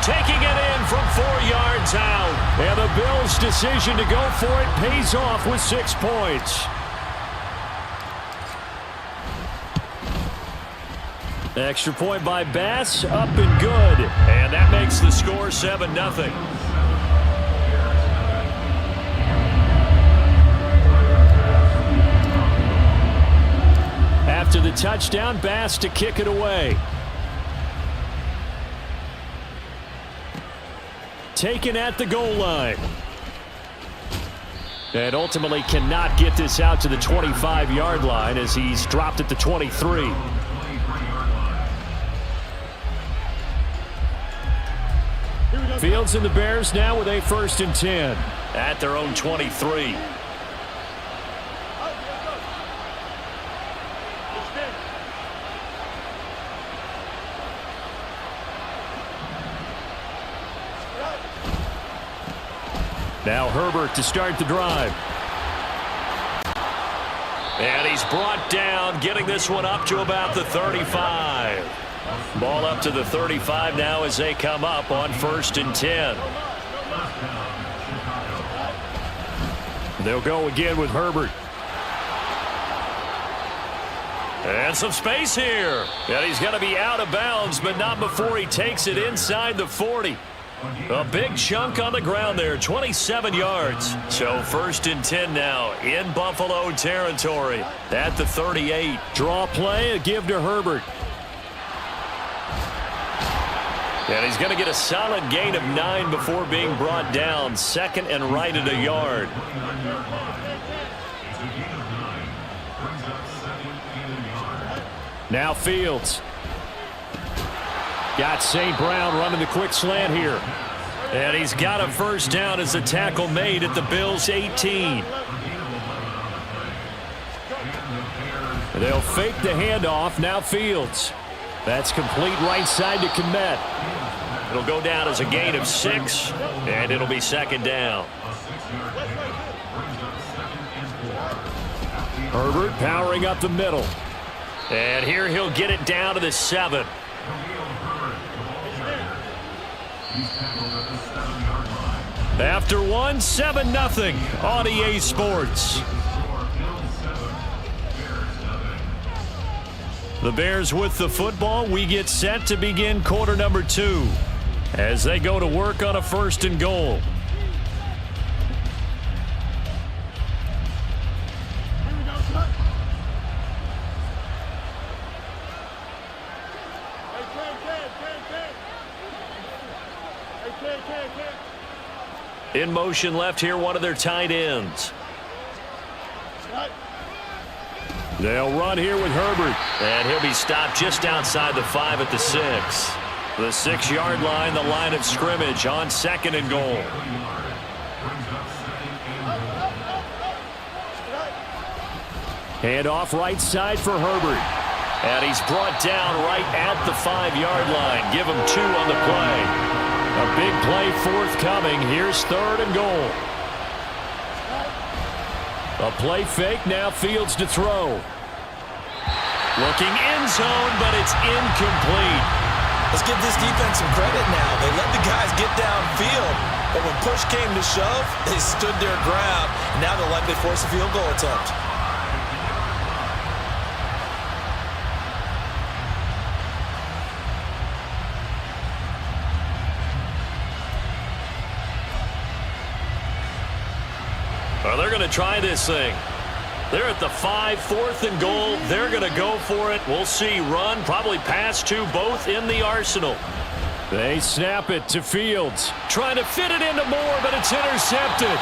taking it in from 4 yards out. And the Bills' decision to go for it pays off with 6 points. Extra point by Bass, up and good. And that makes the score 7-0. After the touchdown, Bass to kick it away. Taken at the goal line. And ultimately cannot get this out to the 25-yard line as he's dropped at the 23. Fields and the Bears now with a 1st and 10 at their own 23. Now Herbert to start the drive. And he's brought down, getting this one up to about the 35. Ball up to the 35 now as they come up on 1st and 10. They'll go again with Herbert. And some space here. And he's going to be out of bounds, but not before he takes it inside the 40. A big chunk on the ground there, 27 yards. So 1st and 10 now in Buffalo territory at the 38. Draw play, a give to Herbert. And he's going to get a solid gain of 9 before being brought down. 2nd and right at a yard. Now Fields. Got St. Brown running the quick slant here. And he's got a 1st down as the tackle made at the Bills' 18. They'll fake the handoff. Now Fields. That's complete right side to Kmet. It'll go down as a gain of 6, and it'll be 2nd down. Herbert powering up the middle. And here he'll get it down to the 7. After 1, 7-0 on EA Sports. The Bears with the football. We get set to begin quarter number 2 as they go to work on a 1st and goal. In motion left here, one of their tight ends. They'll run here with Herbert. And he'll be stopped just outside the 5 at the 6. The 6-yard line, the line of scrimmage on 2nd and goal. Handoff right side for Herbert. And he's brought down right at the 5-yard line. Give him 2 on the play. A big play forthcoming. Here's 3rd and goal. A play fake, now Fields to throw. Looking end zone, but it's incomplete. Let's give this defense some credit now. They let the guys get downfield, but when push came to shove, they stood their ground. Now they'll likely force a field goal attempt. Well, they're going to try this thing. They're at the 5, 4th and goal. They're going to go for it. We'll see. Run, probably pass 2, both in the arsenal. They snap it to Fields. Trying to fit it into Moore, but it's intercepted.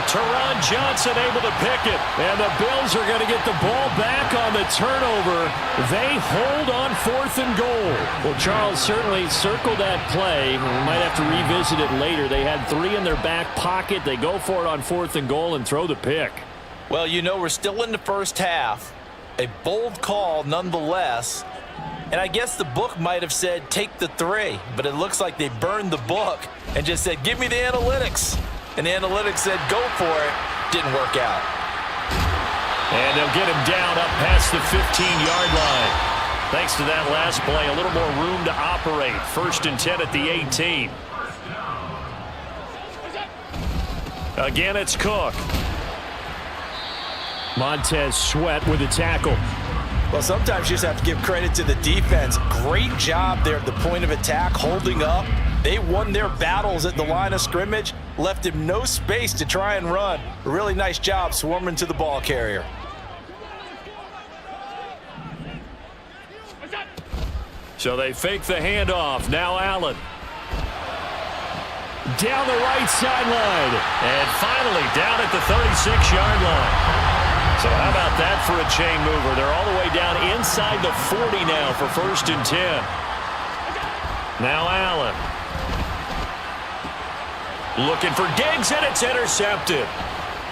Teron Johnson able to pick it. And the Bills are going to get the ball back on the turnover. They hold on 4th and goal. Well, Charles, certainly circled that play. We might have to revisit it later. They had 3 in their back pocket. They go for it on 4th and goal and throw the pick. Well, you know, we're still in the first half. A bold call nonetheless. And I guess the book might have said take the 3. But it looks like they burned the book and just said give me the analytics. And the analytics said go for it. Didn't work out. And they'll get him down up past the 15-yard line. Thanks to that last play, a little more room to operate. 1st and 10 at the 18. Again, it's Cook. Montez Sweat with a tackle. Well, sometimes you just have to give credit to the defense. Great job there at the point of attack, holding up. They won their battles at the line of scrimmage, left him no space to try and run. A really nice job swarming to the ball carrier. So they fake the handoff. Now Allen. Down the right sideline. And finally down at the 36-yard line. So how about that for a chain mover? They're all the way down inside the 40 now for 1st and 10. Now Allen. Looking for Diggs, and it's intercepted.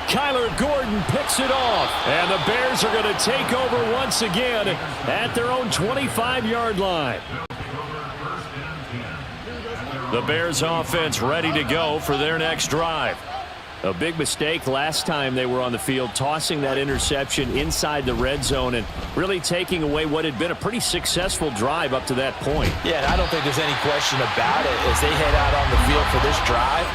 Kyler Gordon picks it off. And the Bears are going to take over once again at their own 25-yard line. The Bears offense ready to go for their next drive. A big mistake last time they were on the field, tossing that interception inside the red zone and really taking away what had been a pretty successful drive up to that point. Yeah, and I don't think there's any question about it. As they head out on the field for this drive,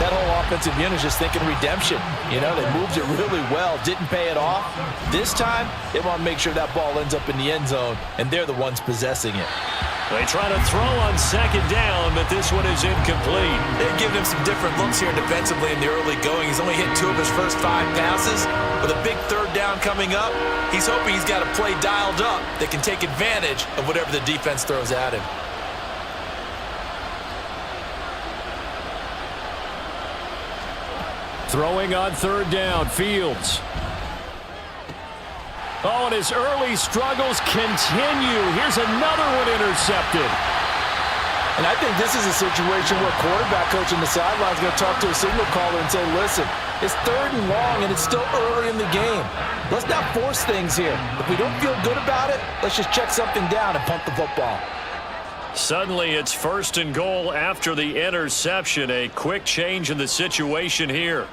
that whole offensive unit is just thinking redemption. You know, they moved it really well, didn't pay it off. This time, they want to make sure that ball ends up in the end zone, and they're the ones possessing it. They try to throw on second down, but this one is incomplete. They've given him some different looks here defensively in the early going. He's only hit 2 of his first 5 passes. With a big third down coming up, he's hoping he's got a play dialed up that can take advantage of whatever the defense throws at him. Throwing on third down, Fields. Oh, and his early struggles continue. Here's another one intercepted. And I think this is a situation where quarterback coach on the sideline is going to talk to a signal caller and say, listen, it's 3rd and long, and it's still early in the game. Let's not force things here. If we don't feel good about it, let's just check something down and punt the football. Suddenly, it's 1st and goal after the interception. A quick change in the situation here.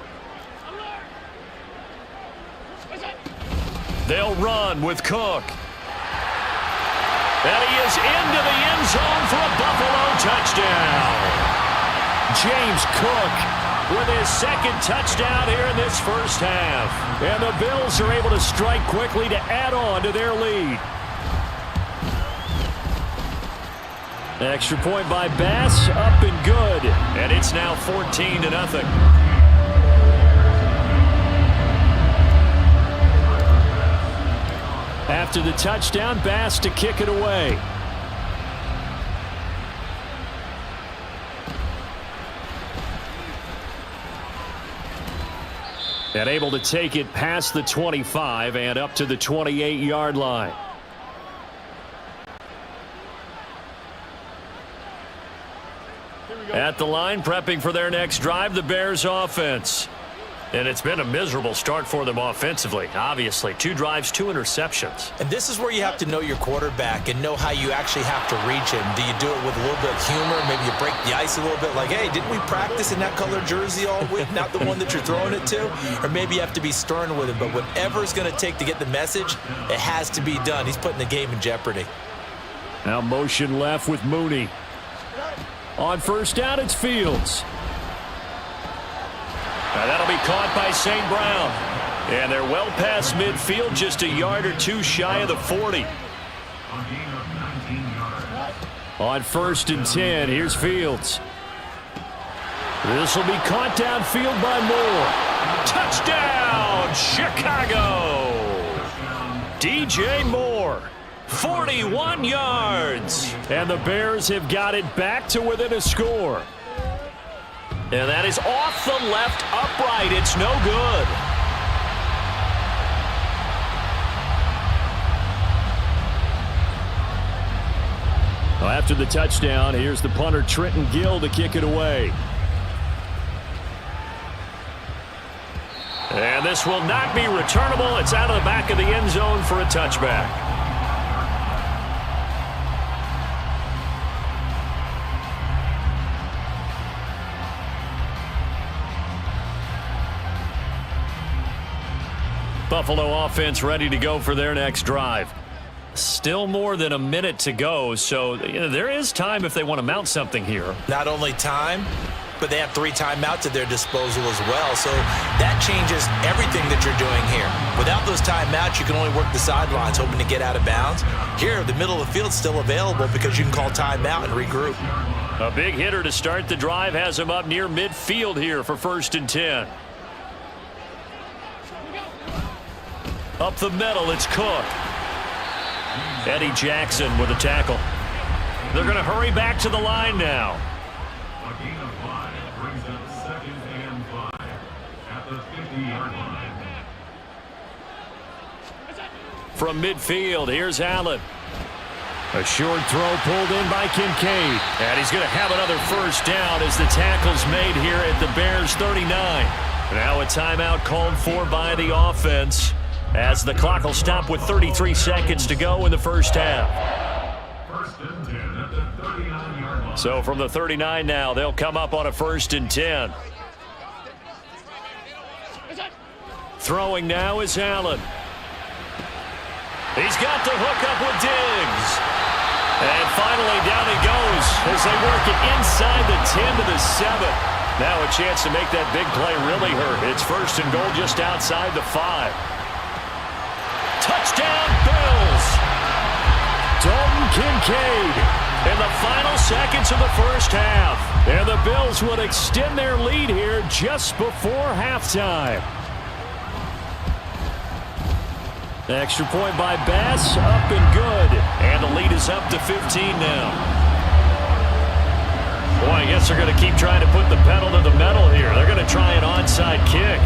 They'll run with Cook. And he is into the end zone for a Buffalo touchdown. James Cook with his 2nd touchdown here in this first half. And the Bills are able to strike quickly to add on to their lead. Extra point by Bass, up and good. And it's now 14-0. After the touchdown, Bass to kick it away. And able to take it past the 25 and up to the 28-yard line. At the line, prepping for their next drive, the Bears offense. And it's been a miserable start for them offensively. Obviously, 2 drives, 2 interceptions. And this is where you have to know your quarterback and know how you actually have to reach him. Do you do it with a little bit of humor? Maybe you break the ice a little bit like, hey, didn't we practice in that color jersey all week? Not the one that you're throwing it to? Or maybe you have to be stern with him. But whatever it's going to take to get the message, it has to be done. He's putting the game in jeopardy. Now motion left with Mooney. On first down, it's Fields. Now that'll be caught by St. Brown. And they're well past midfield, just a yard or 2 shy of the 40. On 1st and 10, here's Fields. This will be caught downfield by Moore. Touchdown, Chicago! DJ Moore, 41 yards. And the Bears have got it back to within a score. And that is off the left upright. It's no good. Well, after the touchdown, here's the punter Trenton Gill to kick it away. And this will not be returnable. It's out of the back of the end zone for a touchback. Buffalo offense ready to go for their next drive. Still more than a minute to go, so there is time if they want to mount something here. Not only time, but they have 3 timeouts at their disposal as well, so that changes everything that you're doing here. Without those timeouts, you can only work the sidelines, hoping to get out of bounds. Here, the middle of the field's still available because you can call timeout and regroup. A big hitter to start the drive has him up near midfield here for 1st and 10. Up the middle, it's Cook. Eddie Jackson with a tackle. They're going to hurry back to the line now. A gain of 5 brings up 2nd and 5 at the 50-yard line. From midfield, here's Allen. A short throw pulled in by Kincaid. And he's going to have another first down as the tackle's made here at the Bears 39. Now a timeout called for by the offense, as the clock will stop with 33 seconds to go in the first half. 1st and 10 at the 39-yard line. So from the 39 now, they'll come up on a 1st and 10. Throwing now is Allen. He's got the hook up with Diggs. And finally down he goes as they work it inside the 10 to the 7. Now a chance to make that big play really hurt. It's first and goal just outside the 5. Touchdown, Bills! Dalton Kincaid in the final seconds of the first half. And the Bills would extend their lead here just before halftime. Extra point by Bass, up and good. And the lead is up to 15 now. Boy, I guess they're going to keep trying to put the pedal to the metal here. They're going to try an onside kick.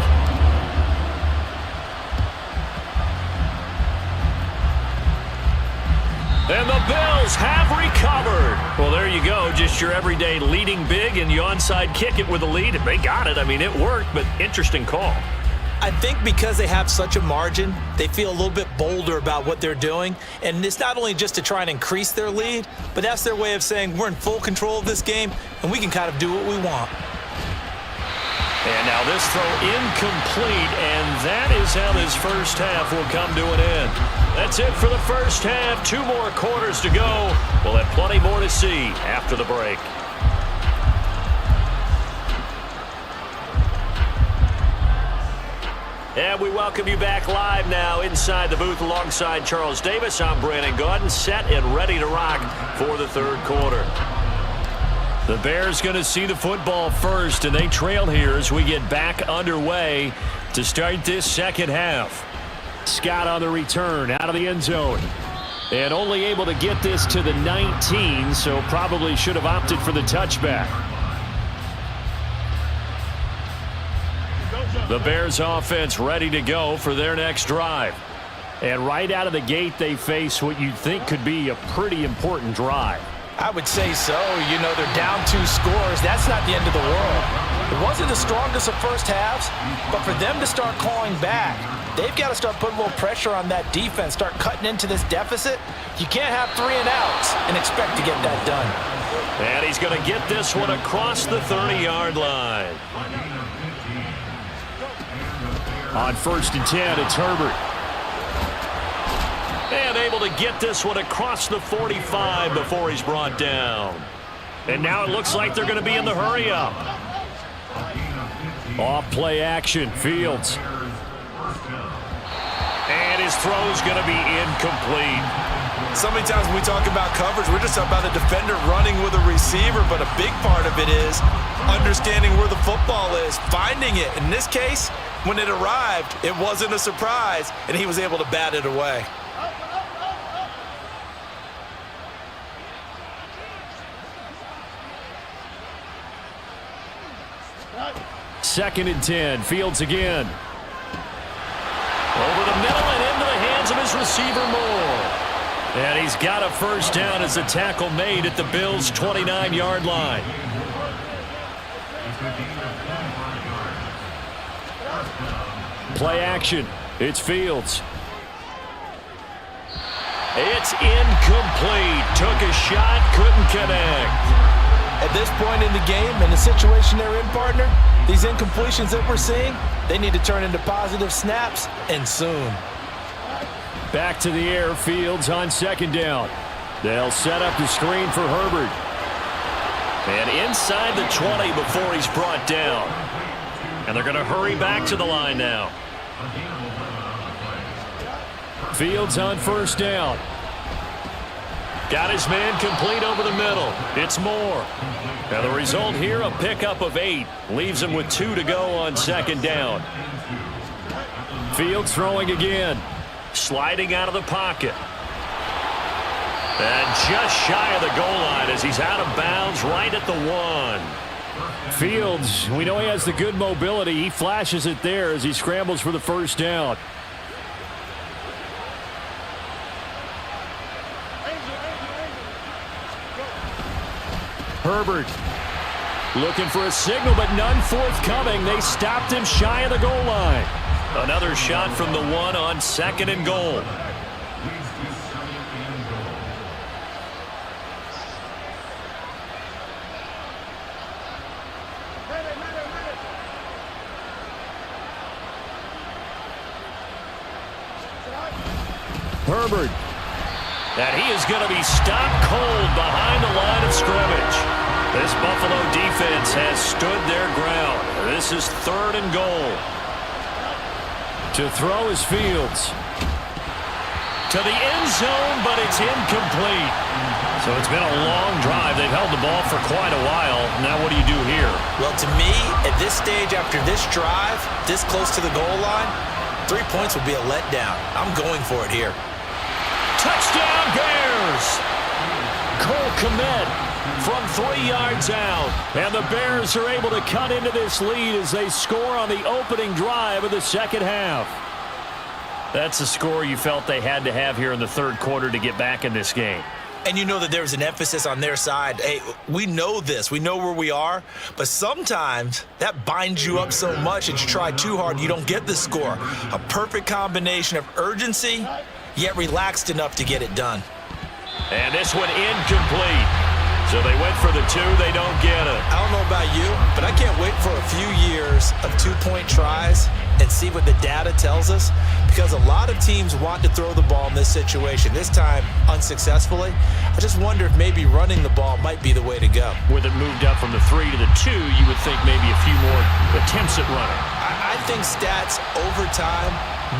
And the Bills have recovered. Well, there you go. Just your everyday leading big, and you onside kick it with a lead. And they got it. I mean, it worked, but interesting call. I think because they have such a margin, they feel a little bit bolder about what they're doing. And it's not only just to try and increase their lead, but that's their way of saying we're in full control of this game, and we can kind of do what we want. And now this throw incomplete, and that is how this first half will come to an end. That's it for the first half. 2 more quarters to go. We'll have plenty more to see after the break. And we welcome you back live now inside the booth alongside Charles Davis. I'm Brandon Gaudin, set and ready to rock for the third quarter. The Bears going to see the football first, and they trail here as we get back underway to start this second half. Scott on the return out of the end zone. And only able to get this to the 19, so probably should have opted for the touchback. The Bears offense ready to go for their next drive. And right out of the gate, they face what you'd think could be a pretty important drive. I would say so. You know, they're down 2 scores. That's not the end of the world. It wasn't the strongest of first halves, but for them to start clawing back, they've got to start putting a little pressure on that defense, start cutting into this deficit. You can't have 3 and outs and expect to get that done. And he's going to get this one across the 30-yard line. On 1st and 10, it's Herbert. And able to get this one across the 45 before he's brought down. And now it looks like they're going to be in the hurry-up. Off play action, Fields. And his throw's going to be incomplete. So many times when we talk about coverage, we're just talking about a defender running with a receiver, but a big part of it is understanding where the football is, finding it. In this case, when it arrived, it wasn't a surprise, and he was able to bat it away. Second and 10, Fields again. Over the middle and into the hands of his receiver Moore. And he's got a first down as a tackle made at the Bills' 29-yard line. Play action. It's Fields. It's incomplete. Took a shot, couldn't connect. At this point in the game, and the situation they're in, partner, these incompletions that we're seeing, they need to turn into positive snaps, and soon. Back to the air, Fields on second down. They'll set up the screen for Herbert. And inside the 20 before he's brought down. And they're going to hurry back to the line now. Fields on first down. Got his man complete over the middle. It's Moore. Now the result here, a pickup of 8. Leaves him with 2 to go on second down. Fields throwing again. Sliding out of the pocket. And just shy of the goal line as he's out of bounds right at the 1. Fields, we know he has the good mobility. He flashes it there as he scrambles for the first down. Herbert looking for a signal, but none forthcoming. They stopped him shy of the goal line. Another shot from the 1 on second and goal. Herbert. And he is going to be stopped cold behind the line of scrimmage. This Buffalo defense has stood their ground. This is 3rd and goal. To throw is Fields. To the end zone, but it's incomplete. So it's been a long drive. They've held the ball for quite a while. Now what do you do here? Well, to me, at this stage, after this drive, this close to the goal line, 3 points would be a letdown. I'm going for it here. Touchdown, Bears! Cole Kmet from 3 yards out. And the Bears are able to cut into this lead as they score on the opening drive of the second half. That's the score you felt they had to have here in the 3rd quarter to get back in this game. And you know that there's an emphasis on their side. Hey, we know this. We know where we are. But sometimes that binds you up so much that you try too hard, you don't get the score. A perfect combination of urgency, yet relaxed enough to get it done. And this one incomplete. So they went for the 2. They don't get it. I don't know about you, but I can't wait for a few years of 2-point tries and see what the data tells us, because a lot of teams want to throw the ball in this situation, this time unsuccessfully. I just wonder if maybe running the ball might be the way to go. With it moved up from the 3 to the 2, you would think maybe a few more attempts at running. I think stats over time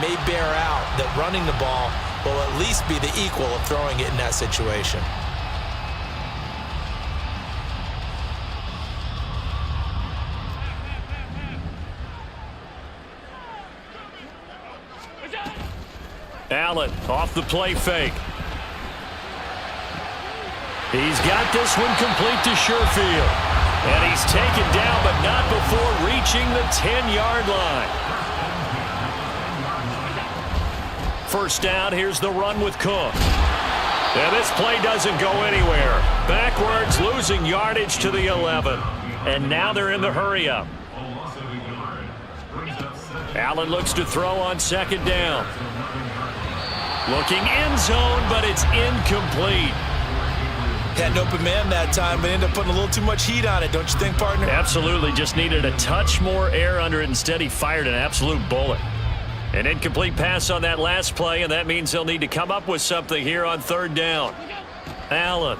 may bear out that running the ball will at least be the equal of throwing it in that situation. Allen off the play fake. He's got this one complete to Sherfield. And he's taken down, but not before reaching the 10-yard line. First down, here's the run with Cook. And this play doesn't go anywhere. Backwards, losing yardage to the 11. And now they're in the hurry-up. Allen looks to throw on 2nd down. Looking end zone, but it's incomplete. Had an open man that time, but ended up putting a little too much heat on it, don't you think, partner? Absolutely. Just needed a touch more air under it. Instead, he fired an absolute bullet. An incomplete pass on that last play, and that means they'll need to come up with something here on 3rd down. Allen.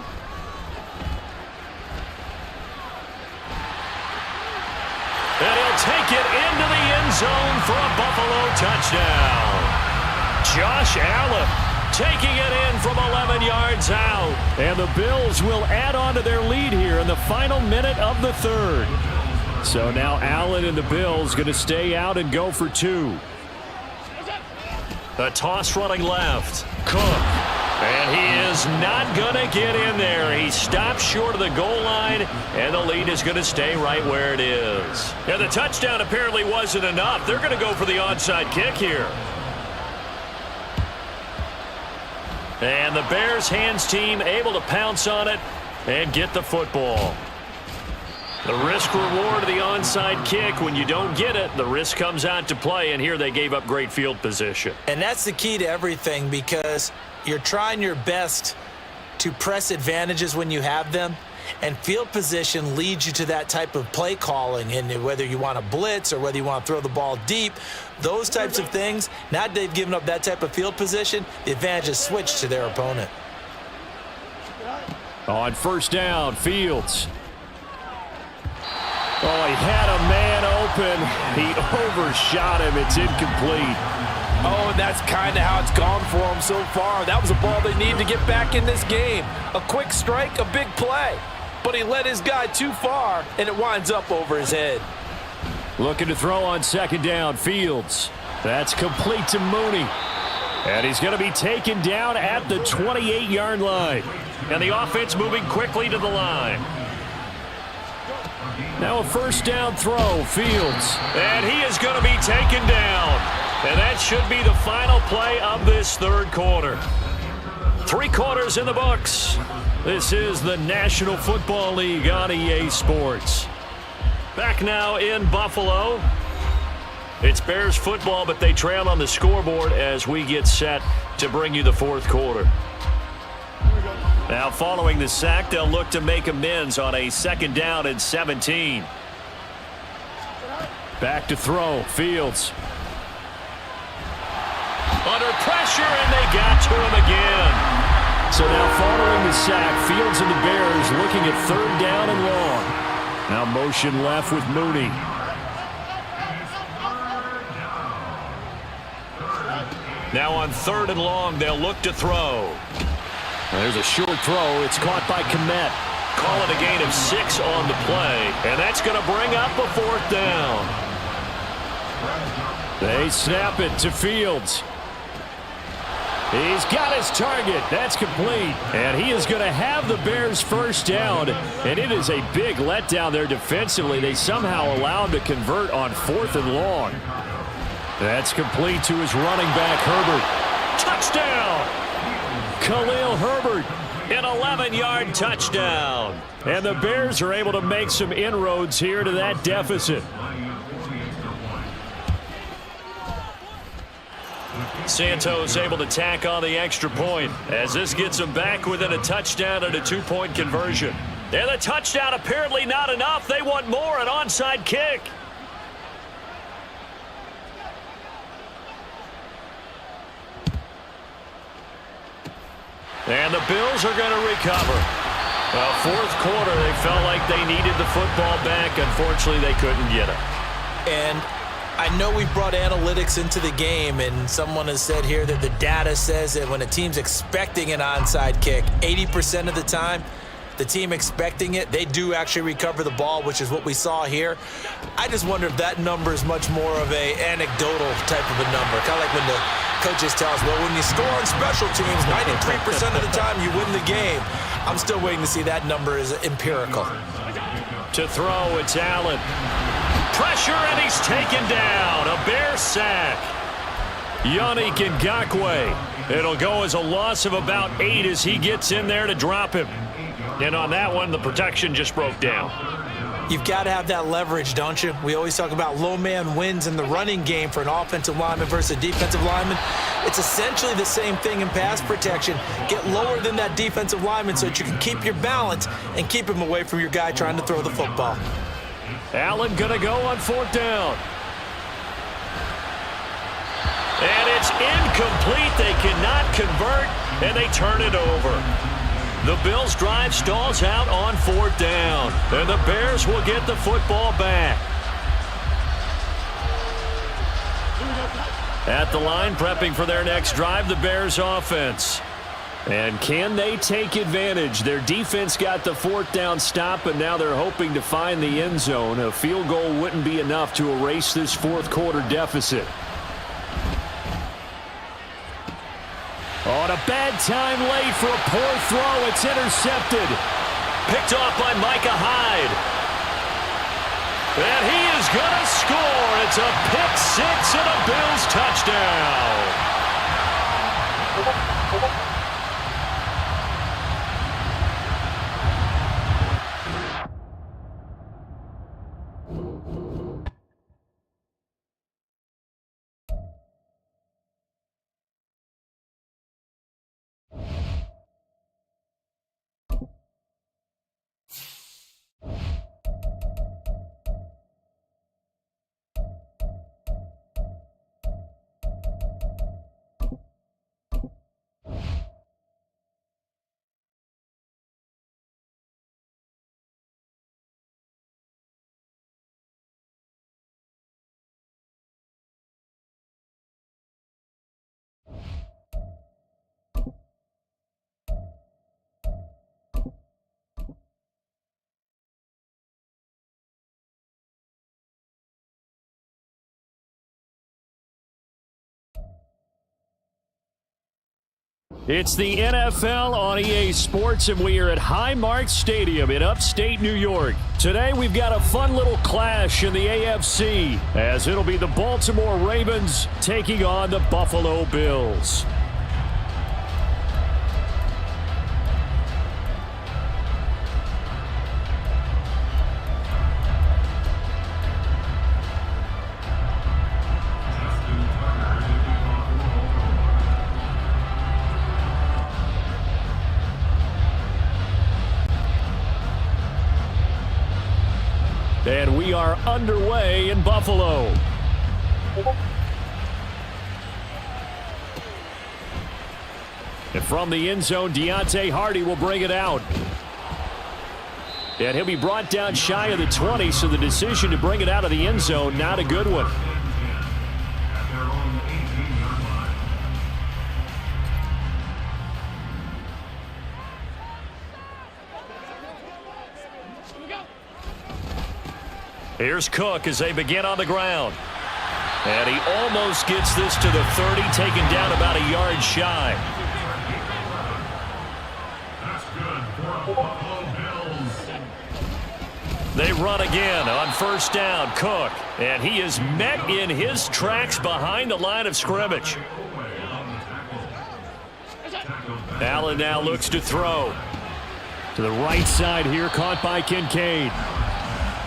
And he'll take it into the end zone for a Buffalo touchdown. Josh Allen taking it in from 11 yards out. And the Bills will add on to their lead here in the final minute of the 3rd. So now Allen and the Bills going to stay out and go for 2. A toss running left. Cook. And he is not going to get in there. He stops short of the goal line, and the lead is going to stay right where it is. And the touchdown apparently wasn't enough. They're going to go for the onside kick here. And the Bears hands team able to pounce on it and get the football. The risk reward of the onside kick, when you don't get it, the risk comes out to play, and here they gave up great field position. And that's the key to everything, because you're trying your best to press advantages when you have them, and field position leads you to that type of play calling, and whether you want to blitz or whether you want to throw the ball deep, those types of things. Now that they've given up that type of field position, the advantage is switched to their opponent. On 1st down, Fields. Oh, he had a man open. He overshot him. It's incomplete. Oh, and that's kind of how it's gone for him so far. That was a ball they need to get back in this game. A quick strike, a big play. But he led his guy too far, and it winds up over his head. Looking to throw on 2nd down, Fields. That's complete to Mooney. And he's going to be taken down at the 28-yard line. And the offense moving quickly to the line. Now a 1st down throw, Fields. And he is going to be taken down. And that should be the final play of this 3rd quarter. 3 quarters in the books. This is the National Football League on EA Sports. Back now in Buffalo. It's Bears football, but they trail on the scoreboard as we get set to bring you the 4th quarter. Now following the sack, they'll look to make amends on a 2nd down and 17. Back to throw, Fields. Under pressure, and they got to him again. So now following the sack, Fields and the Bears looking at 3rd down and long. Now motion left with Mooney. Now on 3rd and long, they'll look to throw. There's a short throw. It's caught by Kmet. Call it a gain of 6 on the play, and that's going to bring up a 4th down. They snap it to Fields. He's got his target. That's complete. And he is going to have the Bears' 1st down. And it is a big letdown there defensively. They somehow allow him to convert on 4th and long. That's complete to his running back, Herbert. Touchdown! Khalil Herbert, an 11-yard touchdown. And the Bears are able to make some inroads here to that deficit. Santos able to tack on the extra point as this gets them back within a touchdown and a 2-point conversion. And the touchdown apparently not enough. They want more, an onside kick. And the Bills are going to recover. Well, 4th quarter, they felt like they needed the football back. Unfortunately, they couldn't get it. And I know we brought analytics into the game, and someone has said here that the data says that when a team's expecting an onside kick, 80% of the time, the team expecting it, they do actually recover the ball, which is what we saw here. I just wonder if that number is much more of a anecdotal type of a number. Kind of like when the coaches tell us, well, when you score on special teams, 93% of the time you win the game. I'm still waiting to see that number is empirical. To throw, it's Allen. Pressure, and he's taken down. A Bear sack. Yannick Ngakoue. It'll go as a loss of about 8 as he gets in there to drop him. And on that one, the protection just broke down. You've got to have that leverage, don't you? We always talk about low man wins in the running game for an offensive lineman versus a defensive lineman. It's essentially the same thing in pass protection. Get lower than that defensive lineman so that you can keep your balance and keep him away from your guy trying to throw the football. Allen going to go on 4th down. And it's incomplete. They cannot convert, and they turn it over. The Bills' drive stalls out on 4th down, and the Bears will get the football back. At the line, prepping for their next drive, the Bears offense. And can they take advantage? Their defense got the 4th down stop, and now they're hoping to find the end zone. A field goal wouldn't be enough to erase this 4th quarter deficit. On a bad time late for a poor throw. It's intercepted. Picked off by Micah Hyde. And he is going to score. It's a pick 6 and a Bills touchdown. It's the NFL on EA Sports, and we are at Highmark Stadium in upstate New York. Today, we've got a fun little clash in the AFC, as it'll be the Baltimore Ravens taking on the Buffalo Bills. And we are underway in Buffalo. And from the end zone, Deontay Hardy will bring it out. And he'll be brought down shy of the 20, so the decision to bring it out of the end zone, not a good one. Here's Cook as they begin on the ground. And he almost gets this to the 30, taken down about a yard shy. That's good for Buffalo Bills. They run again on first down. Cook. And he is met in his tracks behind the line of scrimmage. Allen now looks to throw. To the right side here, caught by Kincaid.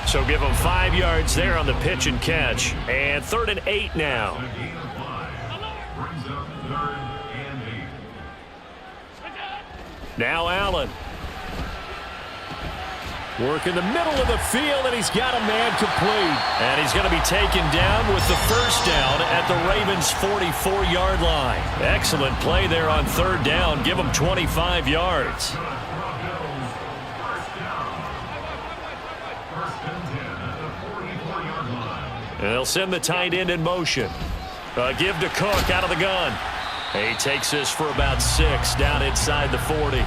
So give him 5 yards there on the pitch and catch. And 3rd and 8 now. A gain of 5. Brings up 3rd and 8. Now Allen. Work in the middle of the field, and he's got a man complete. And he's going to be taken down with the first down at the Ravens' 44-yard line. Excellent play there on 3rd down. Give him 25 yards. And they'll send the tight end in motion. Give to Cook out of the gun. He takes this for about 6 down inside the 40.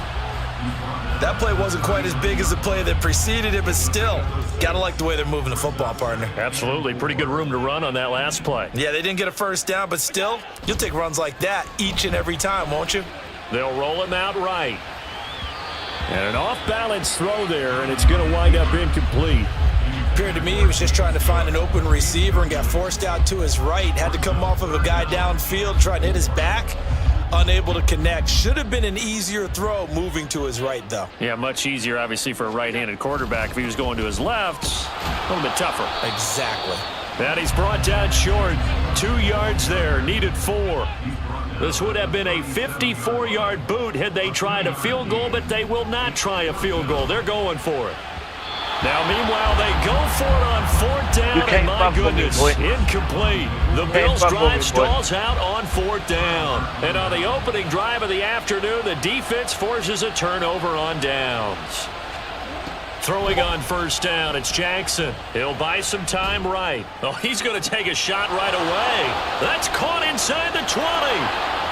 That play wasn't quite as big as the play that preceded it, but still, gotta like the way they're moving the football, partner. Absolutely. Pretty good room to run on that last play. Yeah, they didn't get a first down, but still, you'll take runs like that each and every time, won't you? They'll roll him out right. And an off-balance throw there, and it's going to wind up incomplete. Appeared to me he was just trying to find an open receiver and got forced out to his right. Had to come off of a guy downfield, trying to hit his back. Unable to connect. Should have been an easier throw moving to his right, though. Yeah, much easier, obviously, for a right-handed quarterback. If he was going to his left, a little bit tougher. Exactly. And he's brought down short. 2 yards there, needed 4. This would have been a 54-yard boot had they tried a field goal, but they will not try a field goal. They're going for it. Now, meanwhile, they go for it on 4th down, and my goodness, incomplete. The Bills drive stalls out on 4th down. And on the opening drive of the afternoon, the defense forces a turnover on downs. Throwing on 1st down, it's Jackson. He'll buy some time right. Oh, he's going to take a shot right away. That's caught inside the 20.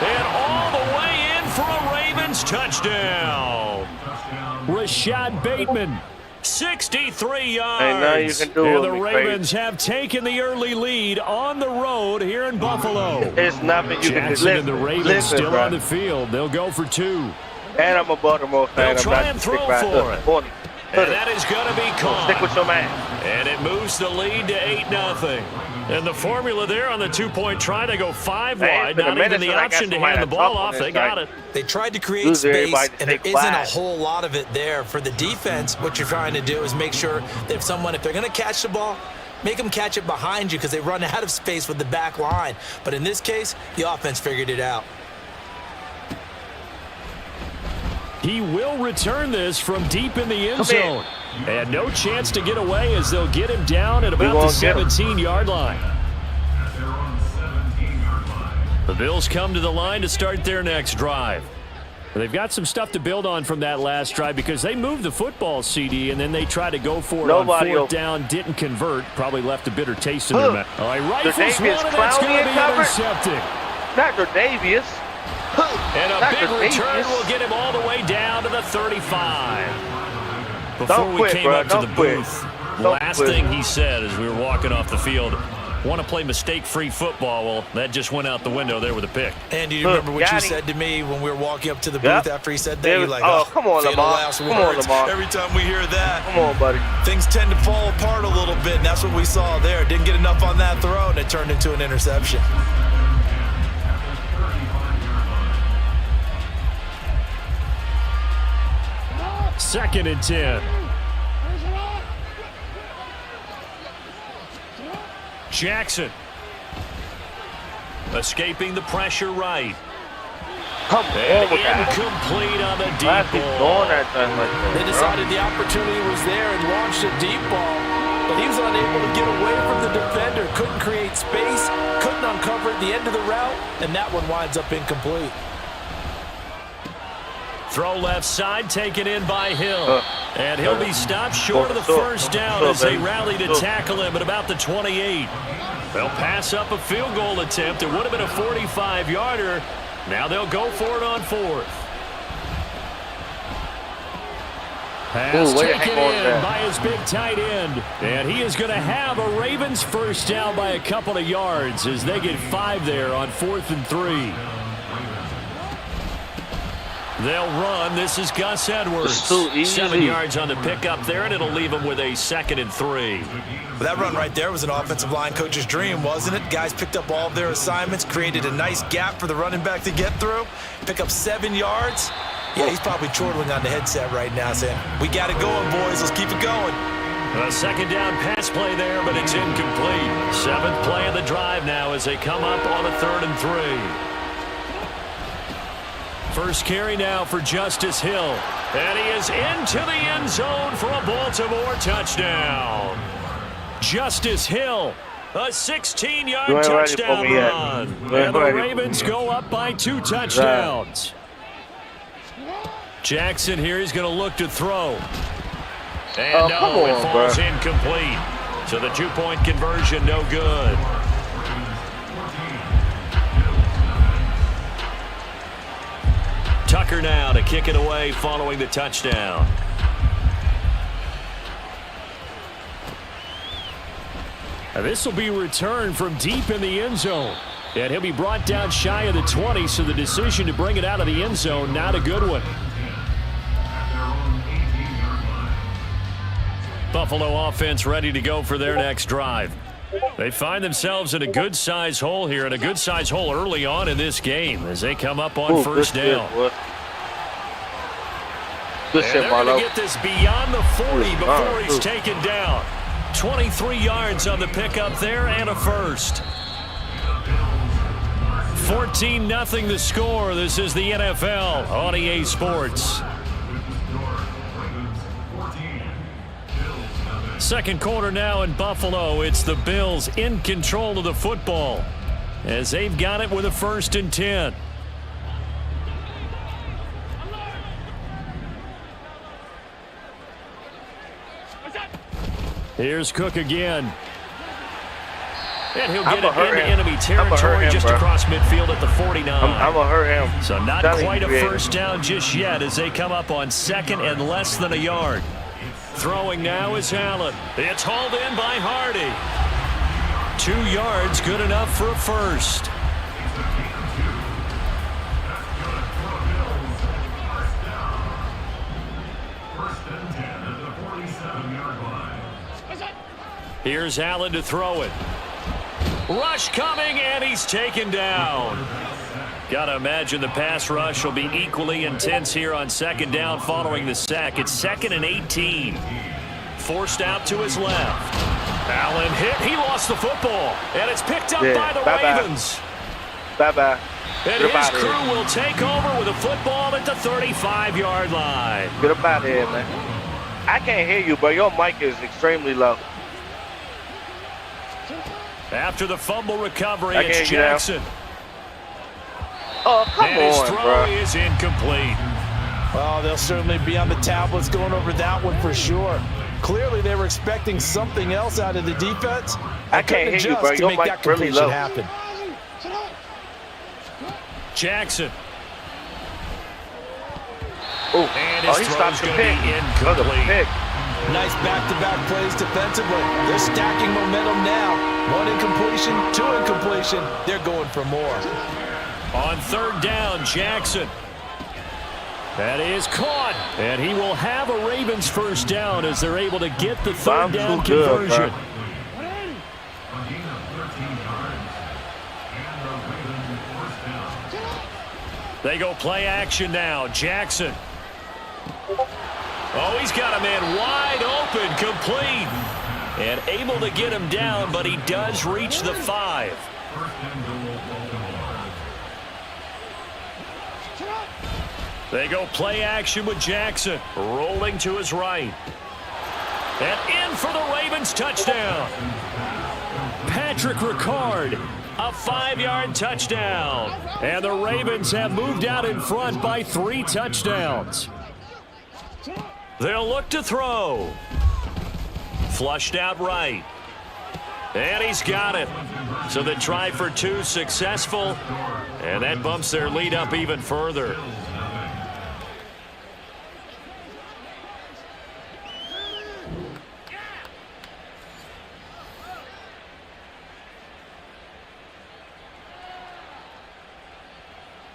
And all the way in for a Ravens touchdown. Rashad Bateman. 63 yards. Hey, now you can do and it, the Ravens have taken the early lead on the road here in Buffalo. There's nothing you can do. Jackson and the Ravens still on the field. They'll go for 2. And I'm a Baltimore fan. They'll try and throw for it. And that is going to be caught. Stick with your man. And it moves the lead to 8-0. And the formula there on the 2-point try, they go 5 wide. Not even the option to hand the ball off. They got it. They tried to create space, and there isn't a whole lot of it there. For the defense, what you're trying to do is make sure that if they're going to catch the ball, make them catch it behind you because they run out of space with the back line. But in this case, the offense figured it out. He will return this from deep in the end zone. And no chance to get away as they'll get him down at about the 17-yard line. The Bills come to the line to start their next drive. They've got some stuff to build on from that last drive because they moved the football, CD, and then they tried to go for it on 4th down, didn't convert, probably left a bitter taste in their mouth. All right, rifles one, and that's going to be intercepted. Not Davius. And a big return will get him all the way down to the 35. Before we came up to the booth, last thing he said as we were walking off the field, want to play mistake-free football. Well, that just went out the window there with a pick. And do you remember what you said to me when we were walking up to the booth after he said that? You're like, oh, come on, Lamar. Come on, Lamar. Every time we hear that, come on, buddy. Things tend to fall apart a little bit, and that's what we saw there. Didn't get enough on that throw, and it turned into an interception. Second and 10. Jackson. Escaping the pressure right. Come on with that. Incomplete on the deep ball. They decided the opportunity was there and launched a deep ball, but he was unable to get away from the defender. Couldn't create space, couldn't uncover at the end of the route, and that one winds up incomplete. Throw left side, taken in by Hill. And he'll be stopped short of the first down as they rally to tackle him at about the 28. They'll pass up a field goal attempt. It would have been a 45-yarder. Now they'll go for it on 4th. Pass taken in by his big tight end. And he is going to have a Ravens first down by a couple of yards as they get 5 there on 4th and 3. They'll run. This is Gus Edwards. 7 yards on the pickup there, and it'll leave him with a 2nd and 3. That run right there was an offensive line coach's dream, wasn't it? Guys picked up all of their assignments, created a nice gap for the running back to get through, pick up 7 yards. Yeah, he's probably chortling on the headset right now saying, we got it going, boys. Let's keep it going. A 2nd down pass play there, but it's incomplete. 7th play of the drive now as they come up on a 3rd and 3. First carry now for Justice Hill. And he is into the end zone for a Baltimore touchdown. Justice Hill, a 16-yard touchdown run. And the Ravens go up by 2 touchdowns. Jackson here, he's going to look to throw. And it falls incomplete. So the 2-point conversion, no good. Tucker now to kick it away following the touchdown. And this will be returned from deep in the end zone. And he'll be brought down shy of the 20, so the decision to bring it out of the end zone, not a good one. Buffalo offense ready to go for their next drive. They find themselves in a good-sized hole here, and a good-sized hole early on in this game as they come up on first down. And they're going to get this beyond the 40 before he's taken down. 23 yards on the pickup there and a first. 14-0 the score. This is the NFL on EA Sports. Second quarter now in Buffalo. It's the Bills in control of the football as they've got it with a 1st and 10. Here's Cook again. And he'll get it into enemy territory just across midfield at the 49. I'm going to hurt him. So not quite a first down just yet as they come up on 2nd and less than a yard. Throwing now is Allen. It's hauled in by Hardy. 2 yards, good enough for a first. Here's Allen to throw it. Rush coming, and he's taken down. Got to imagine the pass rush will be equally intense here on 2nd down following the sack. It's 2nd and 18. Forced out to his left. Allen hit. He lost the football, and it's picked up by the Ravens. Bye-bye. And his crew will take over with a football at the 35-yard line. Get up out of here, man. I can't hear you, but your mic is extremely low. After the fumble recovery, it's Jackson. Oh, come and his on, throw bro. is incomplete. Well, they'll certainly be on the tablets going over that one for sure. Clearly, they were expecting something else out of the defense. I can't hear you, bro. Your mic's really low. Happen. Jackson. And his he throw's stopped the going to pick. be incomplete. Nice back-to-back plays defensively. They're stacking momentum now. 1 incompletion, 2 incompletion. They're going for more. On 3rd down, Jackson. That is caught. And he will have a Ravens first down as they're able to get the 3rd down conversion. They go play action now. Jackson. Oh, he's got a man wide open, complete. And able to get him down, but he does reach the 5. They go play action with Jackson. Rolling to his right. And in for the Ravens touchdown. Patrick Ricard A 5-yard touchdown. And the Ravens have moved out in front by 3 touchdowns. They'll look to throw. Flushed out right. And he's got it. So the try for 2 successful. And that bumps their lead up even further.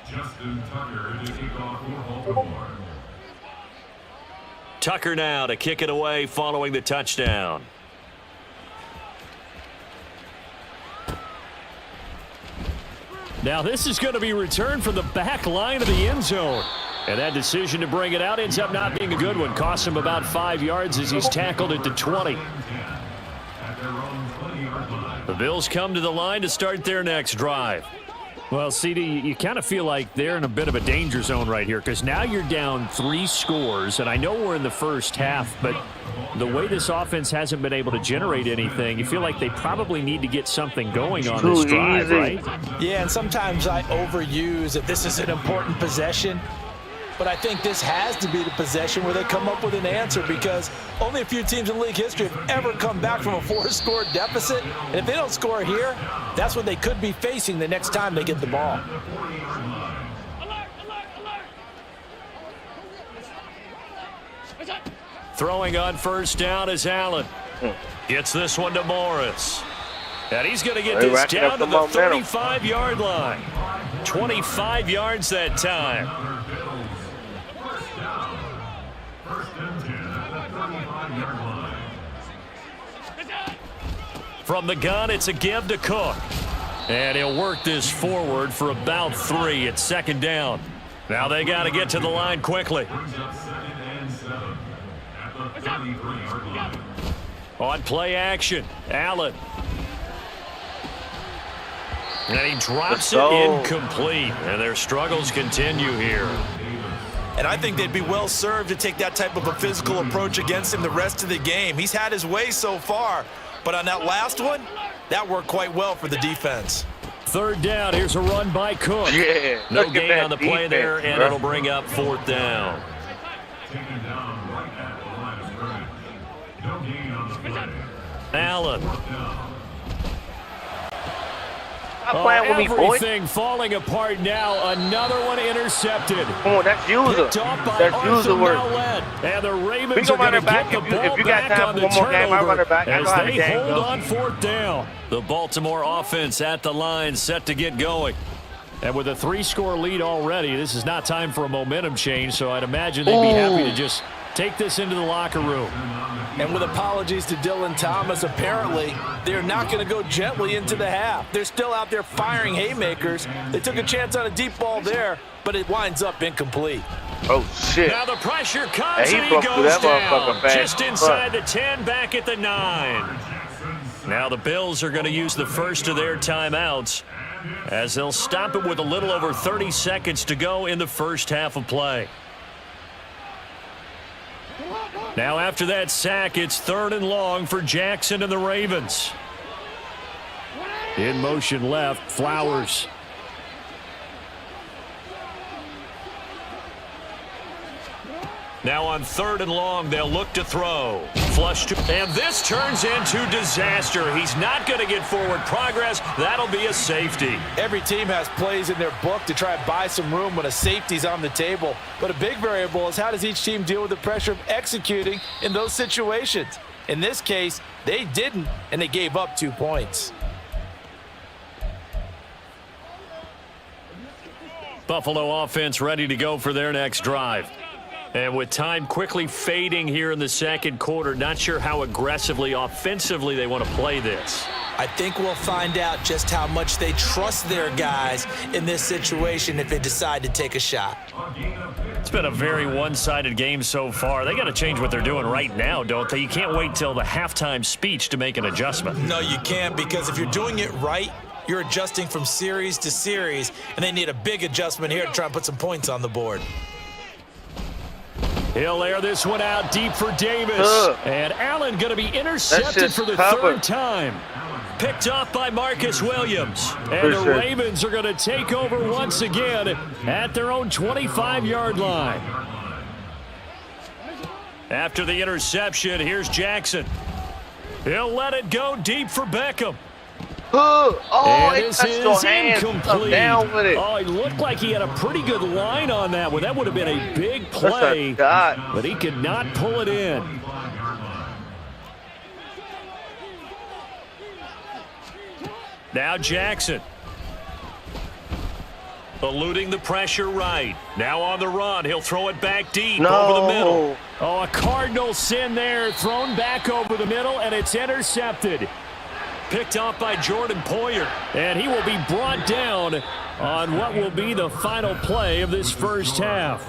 Justin Tucker to kick off for Baltimore. Tucker now to kick it away following the touchdown. Now this is going to be returned from the back line of the end zone. And that decision to bring it out ends up not being a good one. Costs him about 5 yards as he's tackled at the 20. The Bills come to the line to start their next drive. Well, CD, you kind of feel like they're in a bit of a danger zone right here because now you're down 3 scores, and I know we're in the first half, but the way this offense hasn't been able to generate anything, you feel like they probably need to get something going on this drive, right? Yeah, and sometimes I overuse that this is an important possession, but I think this has to be the possession where they come up with an answer because only a few teams in league history have ever come back from a 4-score deficit. And if they don't score here, that's what they could be facing the next time they get the ball. Throwing on first down is Allen. Gets this one to Morris. And he's going to get this down to the 35-yard line. 25 yards that time. From the gun, it's a give to Cook. And he'll work this forward for about 3. It's second down. Now they got to get to the line quickly. On play action, Allen. And he drops it incomplete. And their struggles continue here. And I think they'd be well served to take that type of a physical approach against him the rest of the game. He's had his way so far, but on that last one, that worked quite well for the defense. Third down, here's a run by Cook. Yeah, no gain on the play there, and it'll bring up 4th down. Allen. Everything falling apart now. Another one intercepted. Come on, that's user. That's user work. And the Ravens are going to get the ball back on the turnover as they hold on 4th down. The Baltimore offense at the line, set to get going. And with a 3-score lead already, this is not time for a momentum change, so I'd imagine they'd be happy to just take this into the locker room. And with apologies to Dylan Thomas, apparently they're not going to go gently into the half. They're still out there firing haymakers. They took a chance on a deep ball there, but it winds up incomplete. Oh, shit. Now the pressure comes and he goes down. Just inside the 10, back at the 9. Now the Bills are going to use the first of their timeouts as they'll stop it with a little over 30 seconds to go in the first half of play. Now after that sack, it's 3rd and long for Jackson and the Ravens. In motion left, Flowers. Now on 3rd and long, they'll look to throw. Flush to, and this turns into disaster. He's not going to get forward progress. That'll be a safety. Every team has plays in their book to try and buy some room when a safety's on the table. But a big variable is how does each team deal with the pressure of executing in those situations. In this case, they didn't, and they gave up 2 points. Buffalo offense ready to go for their next drive. And with time quickly fading here in the second quarter, not sure how aggressively, offensively they want to play this. I think we'll find out just how much they trust their guys in this situation if they decide to take a shot. It's been a very one-sided game so far. They got to change what they're doing right now, don't they? You can't wait till the halftime speech to make an adjustment. No, you can't, because if you're doing it right, you're adjusting from series to series, and they need a big adjustment here to try and put some points on the board. He'll air this one out deep for Davis. And Allen going to be intercepted for the 3rd time. picked off by Marcus Williams. And the Ravens are going to take over once again at their own 25-yard line. After the interception, here's Jackson. He'll let it go deep for Beckham. Oh, and it this touched is your hands. incomplete. Down with it. Oh, it looked like he had a pretty good line on that one. That would have been a big play, but he could not pull it in. Now Jackson. Eluding the pressure right. Now on the run. He'll throw it back deep over the middle. Oh, a Cardinal sin there. Thrown back over the middle, and it's intercepted. Picked off by Jordan Poyer. And he will be brought down on what will be the final play of this first half.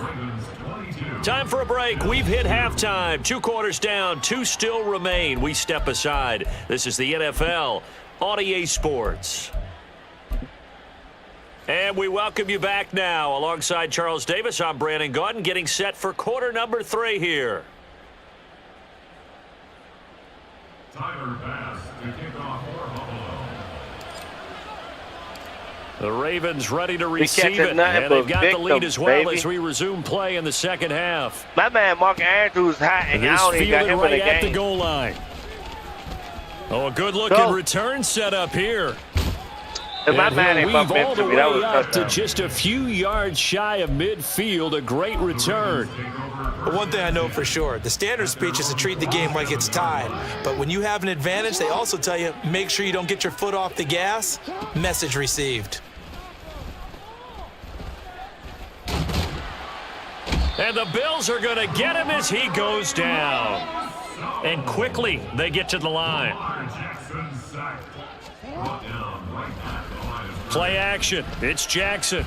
Time for a break. We've hit halftime. 2 quarters down. 2 still remain. We step aside. This is the NFL on EA Sports. And we welcome you back now. Alongside Charles Davis, I'm Brandon Gaudin, getting set for quarter number 3 here. Tyler Bass to kick off for Buffalo. The Ravens ready to receive it, and they've got the lead as well as we resume play in the second half. My man Mark Andrews hot, and I don't even got him in the game. At the goal line. Oh, a good-looking return set up here. And my man ain't weave bumped all the into me. That was way a up to touchdown. just a few yards shy of midfield. A great return. But one thing I know for sure, the standard speech is to treat the game like it's tied. But when you have an advantage, they also tell you, make sure you don't get your foot off the gas. Message received. And the Bills are going to get him as he goes down. And quickly, they get to the line. Play action. It's Jackson.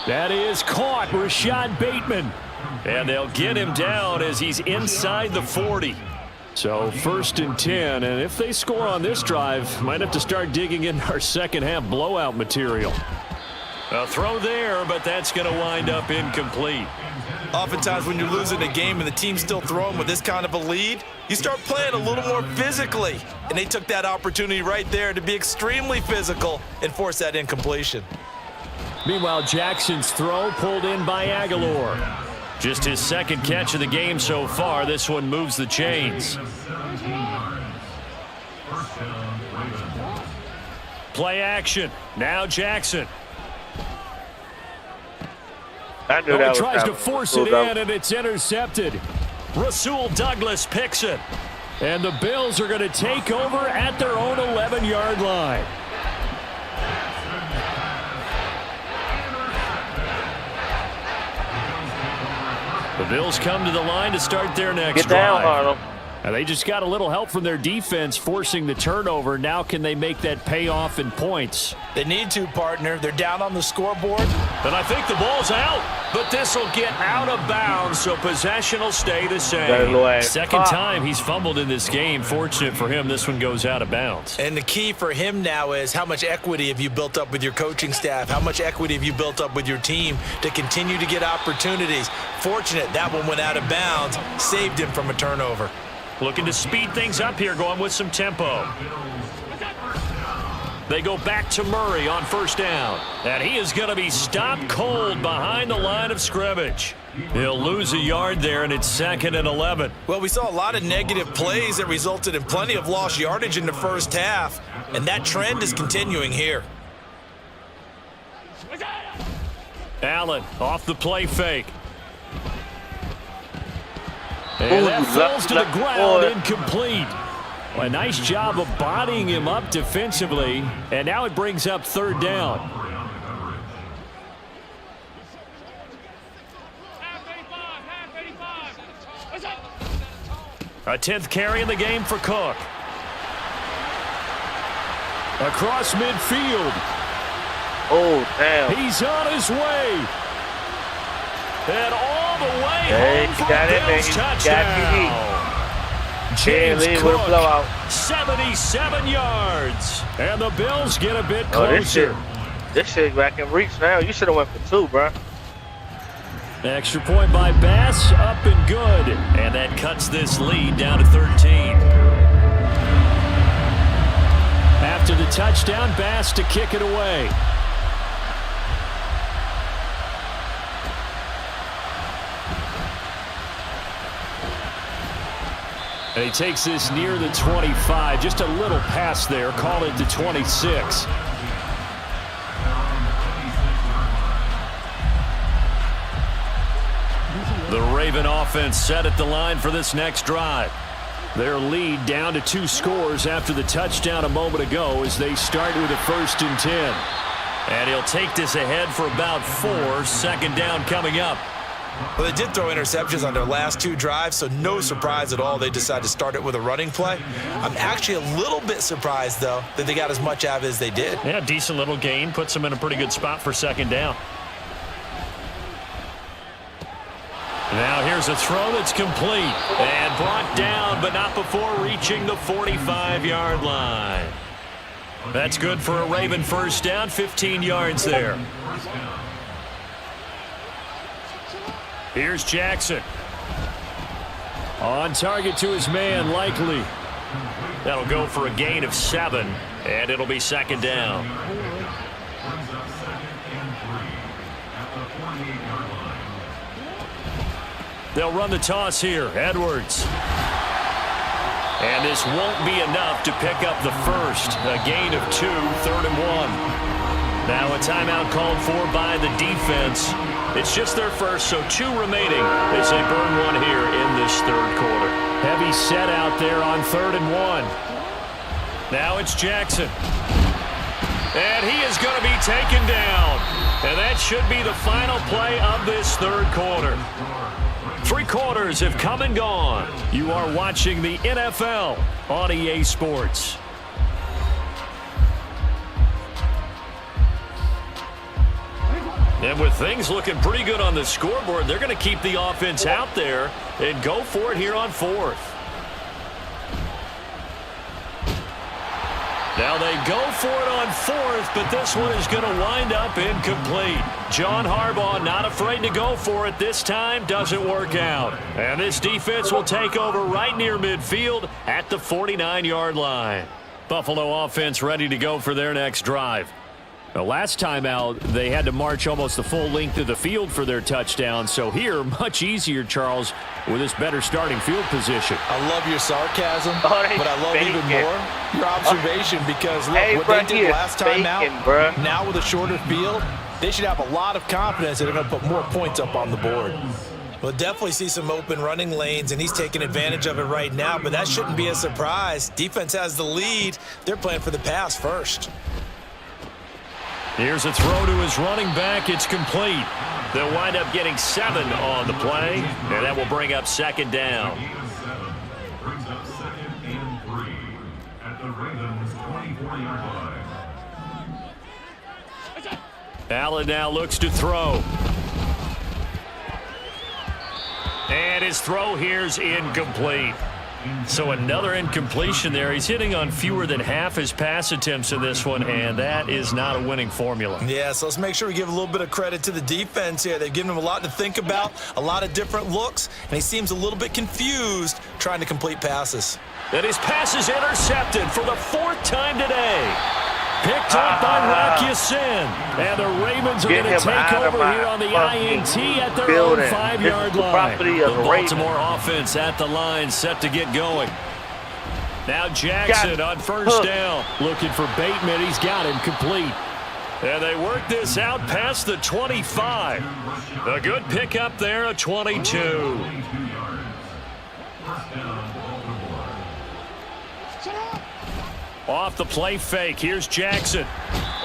That is caught. Rashad Bateman. And they'll get him down as he's inside the 40. So 1st and 10. And if they score on this drive, might have to start digging in our second half blowout material. A throw there, but that's going to wind up incomplete. Oftentimes when you're losing a game and the team's still throwing with this kind of a lead, you start playing a little more physically. And they took that opportunity right there to be extremely physical and force that incompletion. Meanwhile, Jackson's throw pulled in by Aguilar. Just his second catch of the game so far. This one moves the chains. Play action. Now Jackson. I knew that was tries to force it in, and it's intercepted. Rasul Douglas picks it. And the Bills are going to take over at their own 11-yard line. The Bills come to the line to start their next drive. Arnold. And they just got a little help from their defense forcing the turnover. Now can they make that pay off in points? They need to, partner. They're down on the scoreboard. And I think the ball's out, but this will get out of bounds, so possession will stay the same. Second time he's fumbled in this game. Fortunate for him, this one goes out of bounds. And the key for him now is how much equity have you built up with your coaching staff? How much equity have you built up with your team to continue to get opportunities? Fortunate that one went out of bounds, saved him from a turnover. Looking to speed things up here, going with some tempo. They go back to Murray on 1st down. And he is going to be stopped cold behind the line of scrimmage. He'll lose a yard there, and it's 2nd and 11. Well, we saw a lot of negative plays that resulted in plenty of lost yardage in the first half. And that trend is continuing here. Allen off the play fake. And that falls to the ground, incomplete. A nice job of bodying him up defensively, and now it brings up 3rd down. A 10th carry in the game for Cook. Across midfield. Oh, damn. He's on his way. And all the way home for got a Bills it, touchdown. James Cook, 77 yards. And the Bills get a bit closer. This shit back in reach now. You should have went for 2, bro. Extra point by Bass, up and good. And that cuts this lead down to 13. After the touchdown, Bass to kick it away. And he takes this near the 25. Just a little pass there. Call it the 26. The Raven offense set at the line for this next drive. Their lead down to 2 scores after the touchdown a moment ago as they start with a 1st and 10. And he'll take this ahead for about 4. 2nd down coming up. Well, they did throw interceptions on their last 2 drives, so no surprise at all they decided to start it with a running play. I'm actually a little bit surprised, though, that they got as much out of it as they did. Yeah, decent little gain. Puts them in a pretty good spot for 2nd down. Now here's a throw that's complete. And brought down, but not before reaching the 45-yard line. That's good for a Raven 1st down, 15 yards there. Here's Jackson. On target to his man, Likely. That'll go for a gain of 7, and it'll be 2nd down. They'll run the toss here. Edwards. And this won't be enough to pick up the first. A gain of 2, 3rd and 1. Now a timeout called for by the defense. It's just their first, so 2 remaining as they burn 1 here in this 3rd quarter. Heavy set out there on 3rd and 1. Now it's Jackson. And he is going to be taken down. And that should be the final play of this 3rd quarter. 3 quarters have come and gone. You are watching the NFL on EA Sports. And with things looking pretty good on the scoreboard, they're going to keep the offense out there and go for it here on 4th. Now they go for it on 4th, but this one is going to wind up incomplete. John Harbaugh not afraid to go for it this time. Doesn't work out. And this defense will take over right near midfield at the 49-yard line. Buffalo offense ready to go for their next drive. The last time out, they had to march almost the full length of the field for their touchdown. So here, much easier, Charles, with this better starting field position. I love your sarcasm, but I love even more your observation because look, what they did last time out, now with a shorter field, they should have a lot of confidence that they're going to put more points up on the board. We'll definitely see some open running lanes, and he's taking advantage of it right now, but that shouldn't be a surprise. Defense has the lead. They're playing for the pass first. Here's a throw to his running back. It's complete. They'll wind up getting 7 on the play, and that will bring up 2nd down. Brings up 2nd and 3 at the Ravens' 24-yard line. Allen now looks to throw. And his throw here's incomplete. So another incompletion there. He's hitting on fewer than half his pass attempts in this one, and that is not a winning formula. Yeah, so let's make sure we give a little bit of credit to the defense here. They've given him a lot to think about, a lot of different looks, and he seems a little bit confused trying to complete passes. And his pass is intercepted for the 4th time today. Picked up by Rocky Sin. And the Ravens are going to take over here on the INT at their own 5-yard line. The Baltimore offense at the line, set to get going. Now Jackson on 1st down. Looking for Bateman. He's got him complete. And they work this out past the 25. A good pickup there, a 22. Off the play fake, here's Jackson.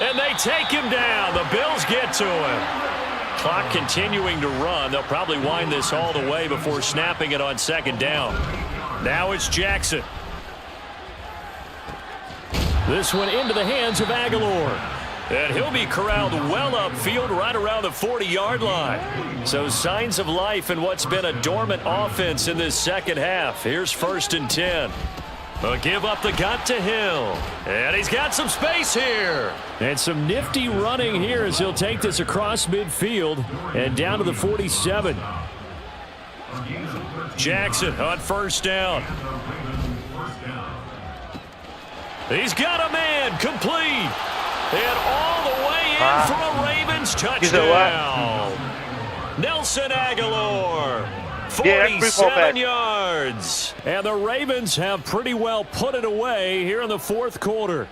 And they take him down. The Bills get to him. Clock continuing to run. They'll probably wind this all the way before snapping it on 2nd down. Now it's Jackson. This one into the hands of Aguilar. And he'll be corralled well upfield right around the 40-yard line. So signs of life in what's been a dormant offense in this second half. Here's 1st and 10. A give up the gut to Hill. And he's got some space here. And some nifty running here as he'll take this across midfield and down to the 47. Jackson on 1st down. He's got a man complete. And all the way in for a Ravens touchdown. Nelson Aguilar, 47 yards. And the Ravens have pretty well put it away here in the fourth quarter.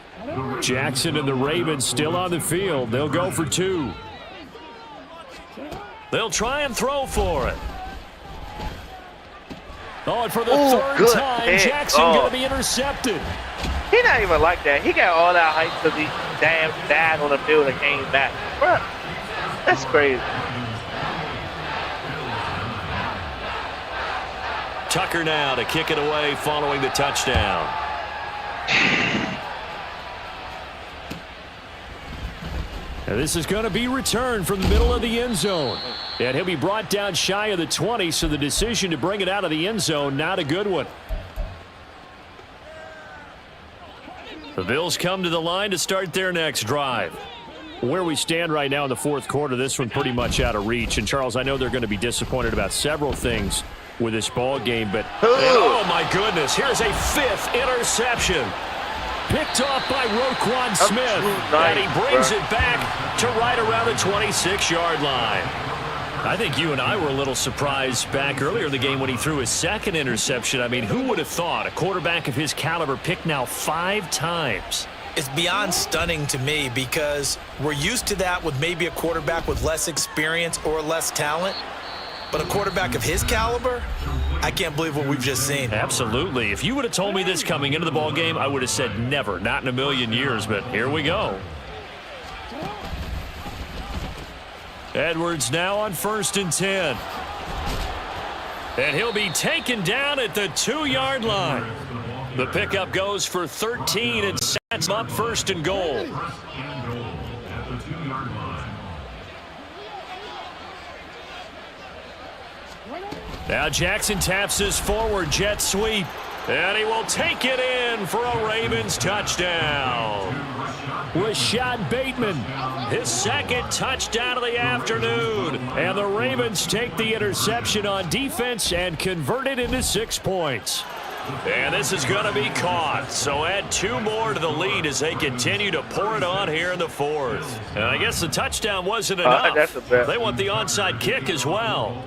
Jackson and the Ravens still on the field. They'll go for 2. They'll try and throw for it. Oh, and for the third time, Jackson going to be intercepted. He not even like that. He got all that hype because he damn died on the field and came back. Bruh, that's crazy. Tucker now to kick it away following the touchdown. And this is going to be returned from the middle of the end zone. And he'll be brought down shy of the 20, so the decision to bring it out of the end zone, not a good one. The Bills come to the line to start their next drive. Where we stand right now in the fourth quarter, this one pretty much out of reach. And, Charles, I know they're going to be disappointed about several things with this ball game, but oh, my goodness, here's a 5th interception. Picked off by Roquan Smith, and he brings it back to right around the 26-yard line. I think you and I were a little surprised back earlier in the game when he threw his 2nd interception. I mean, who would have thought a quarterback of his caliber picked now 5 times? It's beyond stunning to me because we're used to that with maybe a quarterback with less experience or less talent. But a quarterback of his caliber, I can't believe what we've just seen. Absolutely. If you would have told me this coming into the ball game, I would have said never, not in a million years, but here we go. Edwards now on 1st and 10. And he'll be taken down at the 2-yard line. The pickup goes for 13 and sets up 1st and goal. Now Jackson taps his forward jet sweep. And he will take it in for a Ravens touchdown. Rashad Bateman, his 2nd touchdown of the afternoon. And the Ravens take the interception on defense and convert it into 6 points. And this is going to be caught. So add 2 more to the lead as they continue to pour it on here in the 4th. And I guess the touchdown wasn't enough. They want the onside kick as well.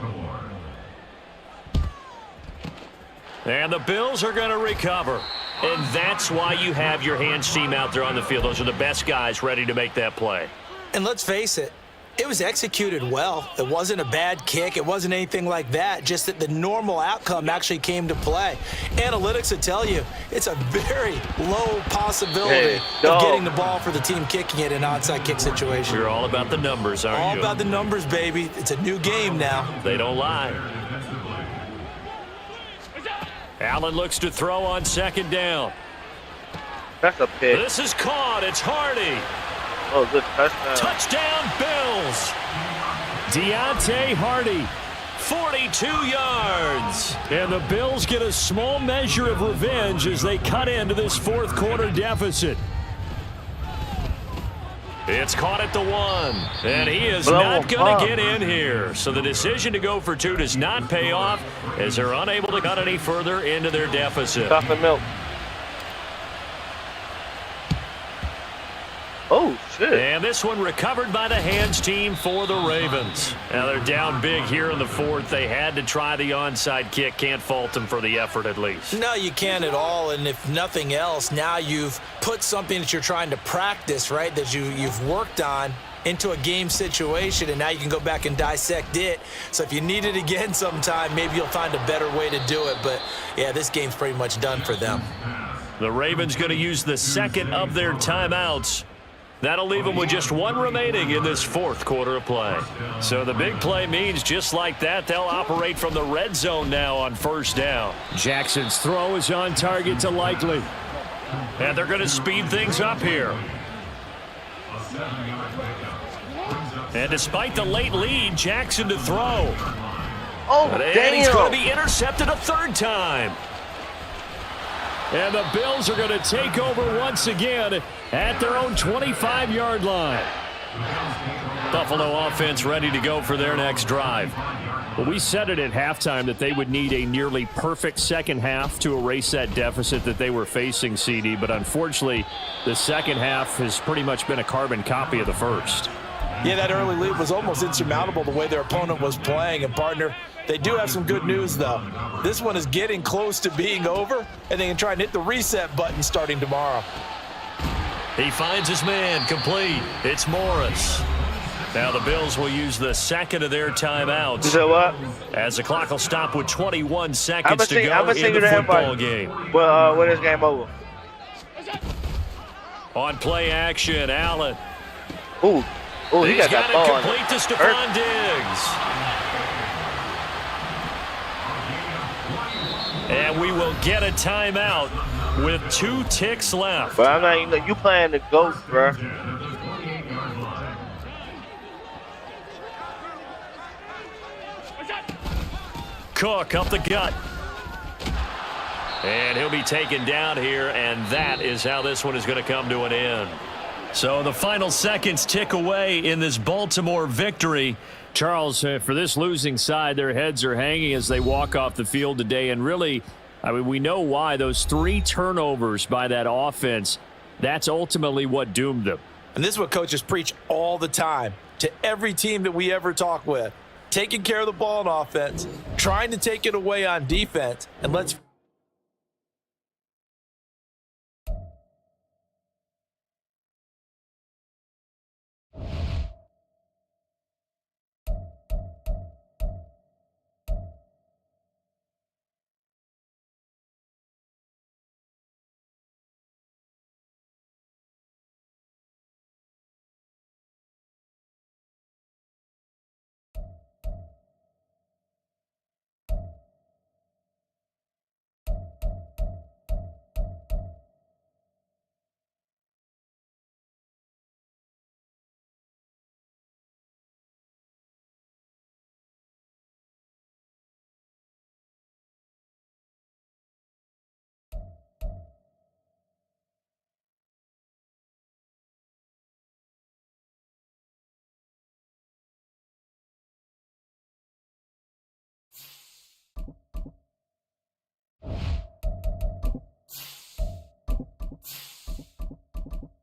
And the Bills are going to recover. And that's why you have your hands team out there on the field. Those are the best guys ready to make that play. And let's face it, it was executed well. It wasn't a bad kick. It wasn't anything like that. Just that the normal outcome actually came to play. Analytics will tell you it's a very low possibility of getting the ball for the team kicking it in an onside kick situation. You're all about the numbers, aren't you? All about the numbers, baby. It's a new game now. They don't lie. Allen looks to throw on 2nd down. That's a pick. This is caught. It's Hardy. Oh, good touchdown. Touchdown, Bills. Deontay Hardy, 42 yards. And the Bills get a small measure of revenge as they cut into this 4th quarter deficit. It's caught at the 1, and he is not going to get in here. So the decision to go for 2 does not pay off as they're unable to cut any further into their deficit. Stop the milk. Oh, shit. And this one recovered by the hands team for the Ravens. Now they're down big here in the 4th. They had to try the onside kick. Can't fault them for the effort at least. No, you can't at all. And if nothing else, now you've put something that you're trying to practice, right, that you've worked on into a game situation, and now you can go back and dissect it. So if you need it again sometime, maybe you'll find a better way to do it. But, yeah, this game's pretty much done for them. The Ravens going to use the 2nd of their timeouts. That'll leave them with just 1 remaining in this 4th quarter of play. So the big play means just like that, they'll operate from the red zone now on 1st down. Jackson's throw is on target to Likely. And they're going to speed things up here. And despite the late lead, Jackson to throw. Oh, and damn. He's going to be intercepted a 3rd time. And the Bills are going to take over once again at their own 25-yard line. Buffalo offense ready to go for their next drive. Well, we said it at halftime that they would need a nearly perfect second half to erase that deficit that they were facing, CD. But unfortunately, the second half has pretty much been a carbon copy of the first. Yeah, that early lead was almost insurmountable the way their opponent was playing. And, partner, they do have some good news, though. This one is getting close to being over, and they can try and hit the reset button starting tomorrow. He finds his man complete. It's Morris. Now the Bills will use the second of their timeouts. So what? As the clock will stop with 21 seconds to go I'm in the football game. Well, when is game over? On play action, Allen. Ooh, he He's got got that ball. it complete to Stephon Diggs. And we will get a timeout with 2 ticks left. But I'm not even, you playing the GOAT, bro. Cook up the gut. And he'll be taken down here, and that is how this one is going to come to an end. So the final seconds tick away in this Baltimore victory. Charles, for this losing side, their heads are hanging as they walk off the field today. And really, I mean, we know why. Those 3 turnovers by that offense, that's ultimately what doomed them. And this is what coaches preach all the time to every team that we ever talk with. Taking care of the ball on offense, trying to take it away on defense, and let's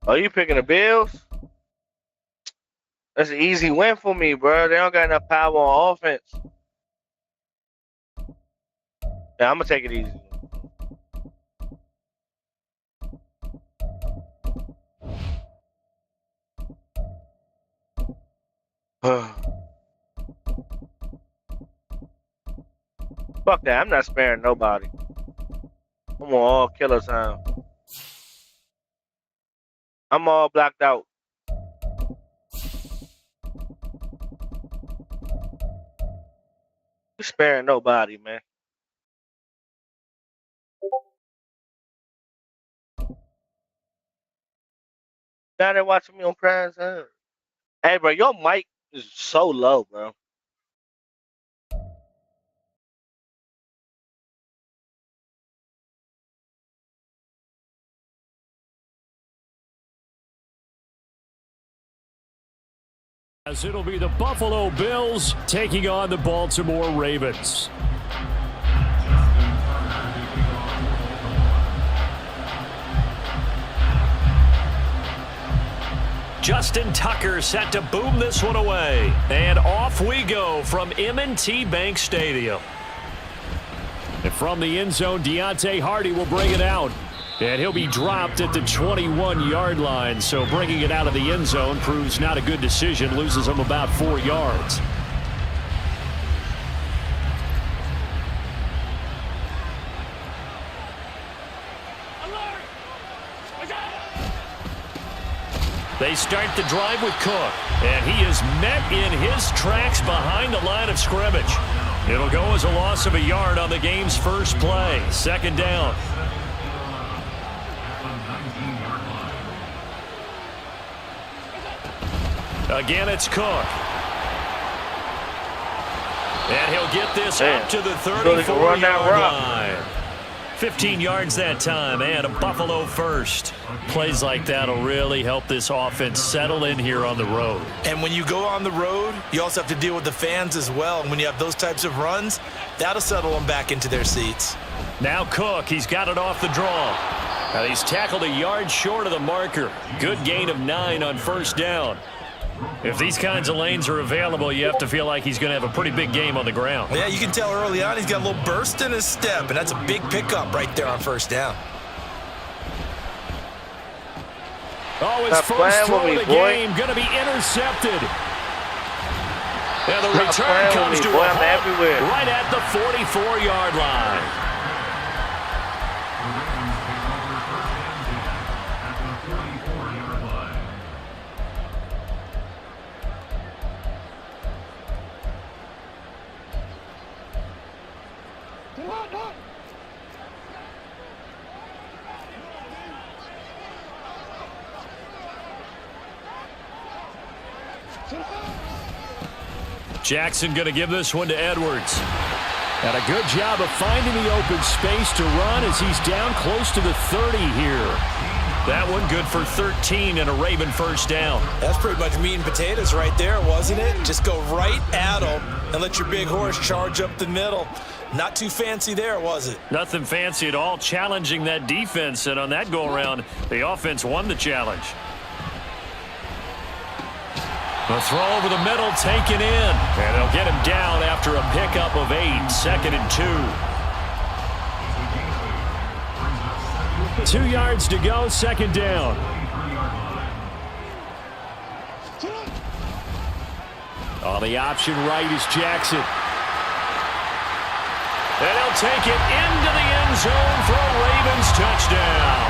Are you picking the Bills? That's an easy win for me, bro. They don't got enough power on offense. Yeah, I'm going to take it easy. Fuck that. I'm not sparing nobody. I'm on all killer time. I'm all blacked out. You sparing nobody, man. Now they're watching me on Prime Time. Hey, bro, your mic is so low, bro. As it'll be the Buffalo Bills taking on the Baltimore Ravens. Justin Tucker set to boom this one away. And off we go from M&T Bank Stadium. And from the end zone, Deontay Hardy will bring it out. And he'll be dropped at the 21-yard line. So bringing it out of the end zone proves not a good decision. Loses him about 4 yards. They start the drive with Cook. And he is met in his tracks behind the line of scrimmage. It'll go as a loss of a yard on the game's first play. Second down. Again, it's Cook. And he'll get this up to the 34-yard line. 15 yards that time, and a Buffalo first. Plays like that will really help this offense settle in here on the road. And when you go on the road, you also have to deal with the fans as well. And when you have those types of runs, that'll settle them back into their seats. Now Cook, he's got it off the draw. Now he's tackled a yard short of the marker. Good gain of 9 on first down. If these kinds of lanes are available, you have to feel like he's going to have a pretty big game on the ground. Yeah, you can tell early on he's got a little burst in his step, and that's a big pickup right there on first down. Oh, his first throw of the game going to be intercepted. And the return comes to a halt right at the 44-yard line. Jackson going to give this one to Edwards. And a good job of finding the open space to run as he's down close to the 30 here. That one good for 13 and a Raven first down. That's pretty much meat and potatoes right there, wasn't it? Just go right at him and let your big horse charge up the middle. Not too fancy there, was it? Nothing fancy at all, challenging that defense. And on that go-around, the offense won the challenge. The throw over the middle taken in. And they'll get him down after a pickup of 8, 2nd and 2. 2 yards to go, 2nd down. On the option right is Jackson. And he'll take it into the end zone for a Ravens touchdown.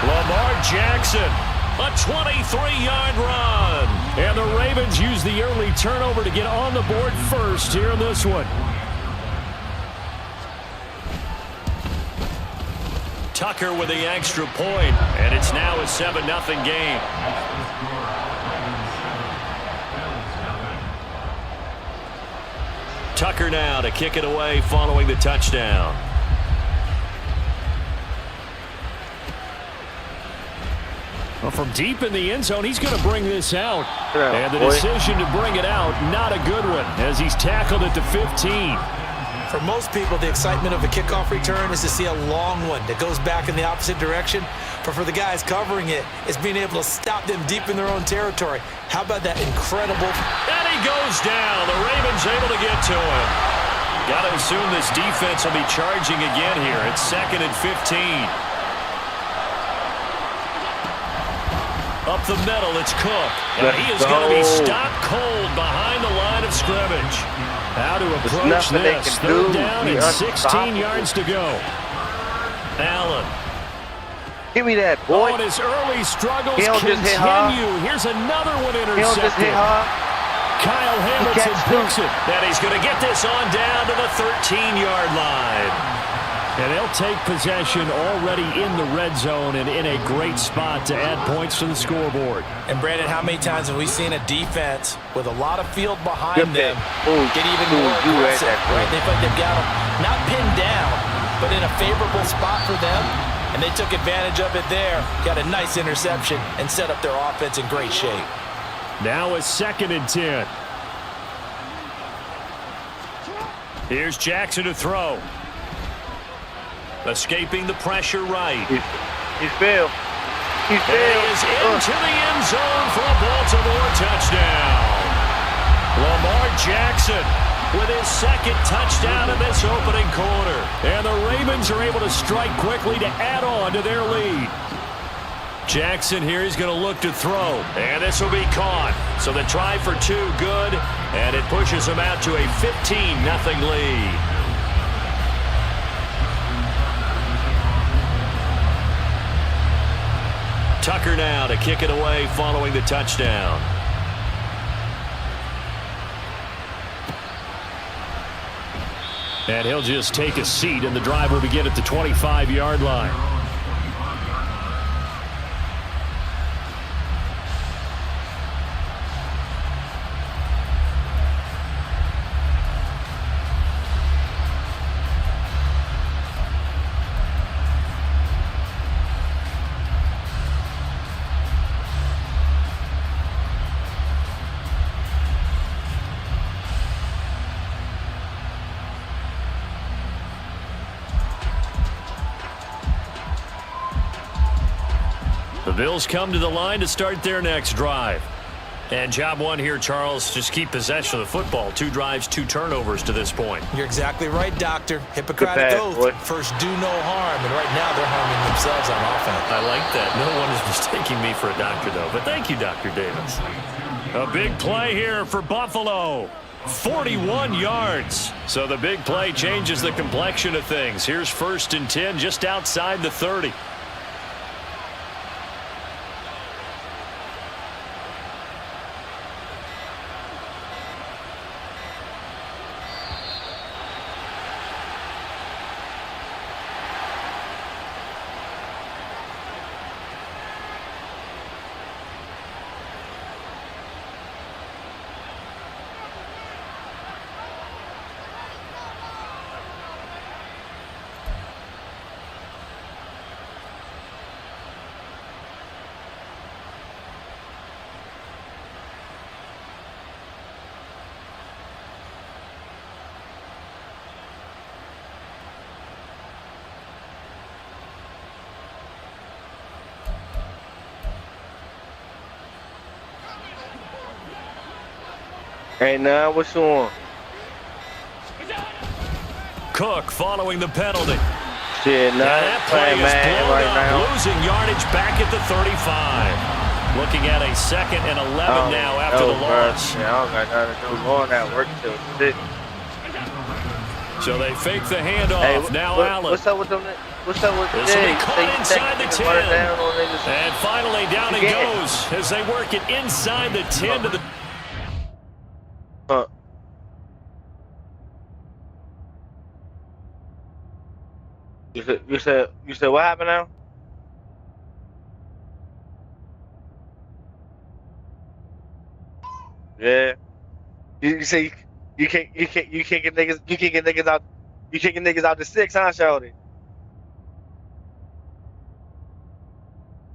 Lamar Jackson, a 23-yard run. And the Ravens use the early turnover to get on the board first here in this one. Tucker with the extra point, and it's now a 7-0 game. Tucker now to kick it away following the touchdown. Well, from deep in the end zone, he's going to bring this out. And the decision to bring it out, not a good one, as he's tackled at the 15. For most people, the excitement of a kickoff return is to see a long one that goes back in the opposite direction. But for the guys covering it, it's being able to stop them deep in their own territory. How about that incredible... And he goes down. The Ravens able to get to him. Got to assume this defense will be charging again here. It's 2nd and 15. Up the middle, it's Cook. And he is going to be stopped cold behind the line of scrimmage. How to approach this. 3rd down and 16 yards to go. Allen. Give me that, boy. Oh, and his early struggles continue. Here's another one intercepted. Kyle Hamilton picks it. And he's going to get this on down to the 13-yard line. And they'll take possession already in the red zone and in a great spot to add points to the scoreboard. And, Brandon, how many times have we seen a defense with a lot of field behind them get even more aggressive? Right? They feel like they've got them not pinned down, but in a favorable spot for them. And they took advantage of it there. Got a nice interception and set up their offense in great shape. Now a 2nd and 10. Here's Jackson to throw. Escaping the pressure right. He failed. He is into the end zone for a Baltimore touchdown. Lamar Jackson with his 2nd touchdown in this opening quarter. And the Ravens are able to strike quickly to add on to their lead. Jackson here is going to look to throw. And this will be caught. So the try for 2 good. And it pushes them out to a 15-0 lead. Tucker now to kick it away following the touchdown. And he'll just take a seat, and the drive will begin at the 25-yard line. The Bills come to the line to start their next drive. And job one here, Charles, just keep possession of the football. 2 drives, 2 turnovers to this point. You're exactly right, Doctor. Hippocratic oath. boy. First, do no harm. And right now, they're harming themselves on offense. I like that. No one is mistaking me for a doctor, though. But thank you, Dr. Davis. A big play here for Buffalo. 41 yards. So the big play changes the complexion of things. Here's 1st and 10 just outside the 30. Hey, nah, what's on? Cook following the penalty. Shit, nah, That play playing is man blown right up, now. losing yardage back at the 35. Looking at a 2nd and 11 now after the loss. Yeah, I don't got nothing to do. Going at work till 6. So they fake the handoff. Hey, Now Allen. what's up with them? What's up with This will be Jay? caught inside the 10. Down on niggas. And finally down he Again. goes as they work it inside the 10 to the... You said what happened now? Yeah. You say you can't get niggas out the 6, huh, Shorty?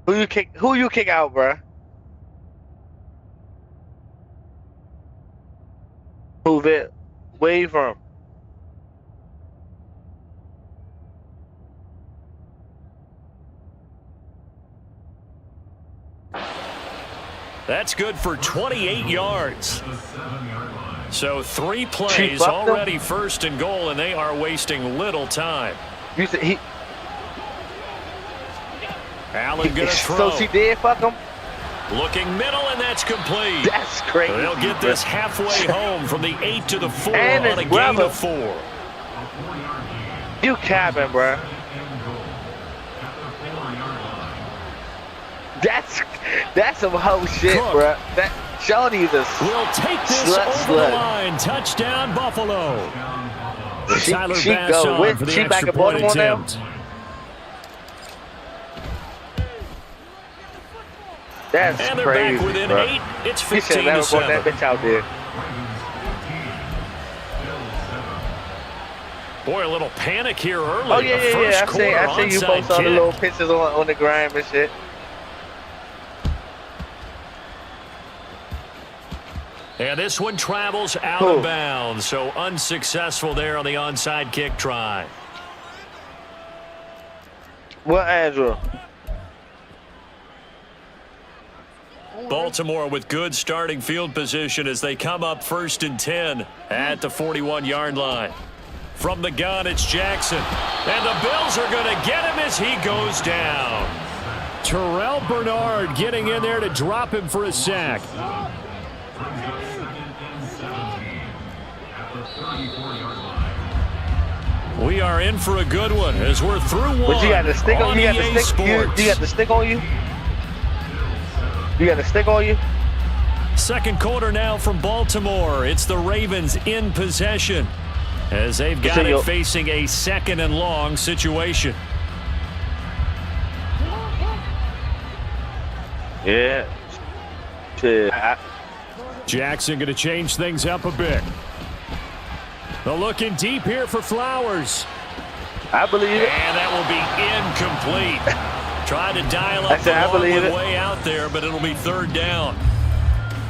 Who you kick out, bruh? Where you from? That's good for 28 yards. So 3 Chief plays Buckner? already 1st and goal, and they are wasting little time. You said he. Allen gonna throw. So she did fuck him. Looking middle, and that's complete. That's crazy. They'll get this halfway home from the 8 to the 4 And on a his gain brother. of 4. You capping, bruh. That's some hoe shit, Cook. bruh. That Shorty's a Will take this slut, over the slut. line. Touchdown, Buffalo. She Tyler go Bass on with- for the she back extra at point Baltimore now? attempt. That's And they're crazy, back within bruh. 8. It's He should 15 never to brought that 7. bitch out there. Boy, a little panic here early. Oh yeah, The yeah, first yeah. quarter I see you onside post all the kick. little pictures on the gram and shit. And this one travels out Who? of bounds, so unsuccessful there on the onside kick try. What, Andrew? Baltimore with good starting field position as they come up 1st and 10 at the 41-yard line. From the gun, it's Jackson. And the Bills are going to get him as he goes down. Terrell Bernard getting in there to drop him for a sack. We are in for a good one as we're through one. But you got the stick on you. Got the EA stick. You Sports. got the stick on you. You got the stick on you. Second quarter now from Baltimore. It's the Ravens in possession as they've got it facing a 2nd and long situation. Yeah. Shit. Jackson going to change things up a bit. They're looking deep here for Flowers. I believe it. And that will be incomplete. Trying to dial up I believe it. way out there, but it'll be 3rd down.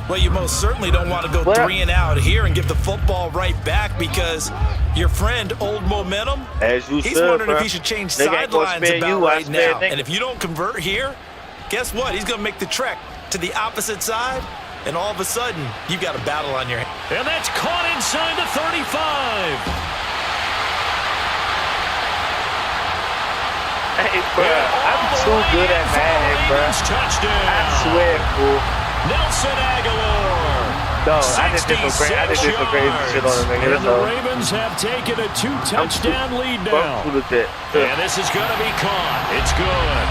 Well, you most certainly don't want to go 3 and out here and give the football right back because your friend, Old Momentum, As you he's said, wondering bro. if he should change They ain't gonna sidelines spare about you, I right spare now. niggas. And if you don't convert here, guess what? He's going to make the trek to the opposite side, and all of a sudden, you've got a battle on your hands. And that's caught inside the 35. Hey, bro, I'm too good at Madden, bro. I swear, fool. Nelson Aguilar. No, I did this for crazy shit on him, nigga. And the Ravens have taken a 2-touchdown lead now. And this is going to be caught. It's good.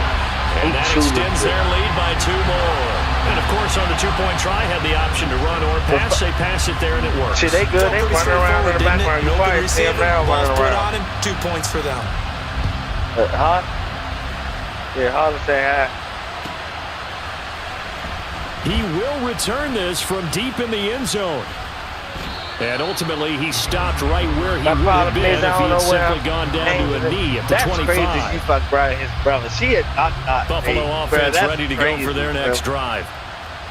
And that extends their lead by 2 more. And, of course, on the 2-point try, had the option to run or pass. They pass it there, and it works. See, they good. They running around in the background. You probably see them now running around. On him, 2 points for them. Huh? Yeah, Holler say hi. He will return this from deep in the end zone. And ultimately, he stopped right where he would have been if he had simply gone down to a knee at the 25. That's crazy. He fucked Brian, his brother. She had not. Buffalo offense ready to go for their next drive.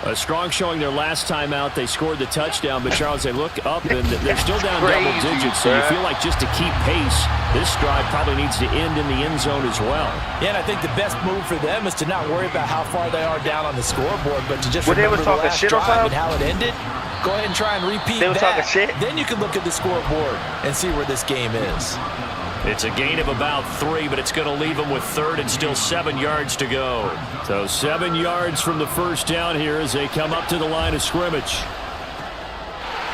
A strong showing their last time out. They scored the touchdown, but Charles, they look up and they're still down double digits. So you feel like just to keep pace, this drive probably needs to end in the end zone as well. Yeah, and I think the best move for them is to not worry about how far they are down on the scoreboard, but to just remember the last drive and how it ended. Go ahead and try and repeat that. Talking shit. Then you can look at the scoreboard and see where this game is. It's a gain of about 3, but it's going to leave them with 3rd and still 7 yards to go. So 7 yards from the first down here as they come up to the line of scrimmage.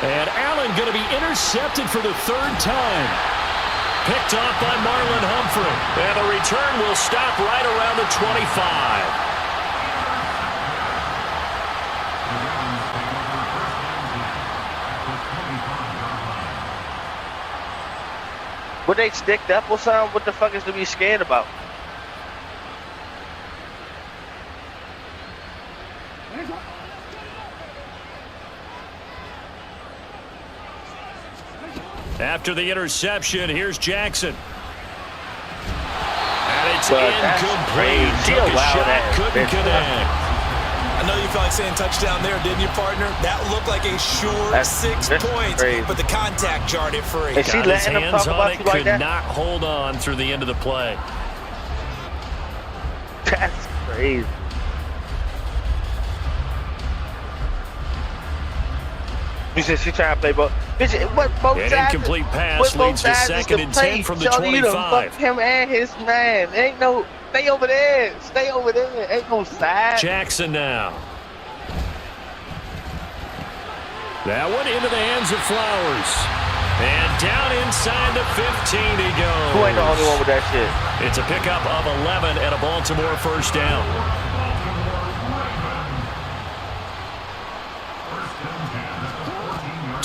And Allen going to be intercepted for the 3rd time. Picked off by Marlon Humphrey. And the return will stop right around the 25. Were they sticked up or something? What the fuck is to be scared about? After the interception, here's Jackson. And it's incomplete. Took a shot, couldn't connect. I know you felt like saying touchdown there, didn't you, partner? That looked like a sure 6 points, crazy. But the contact jarred it free. Is she letting him talk about you like that? Could not hold on through the end of the play. That's crazy. You said she trying to play both. Bitch, what both An sides? Incomplete pass leads to 2nd and 10 from the 25. Fuck him and his man. Ain't no. Stay over there. Stay over there. Ain't no side. Jackson now. That one into the hands of Flowers. And down inside the 15 he goes. Who ain't the only one with that shit? It's a pickup of 11 and a Baltimore first down.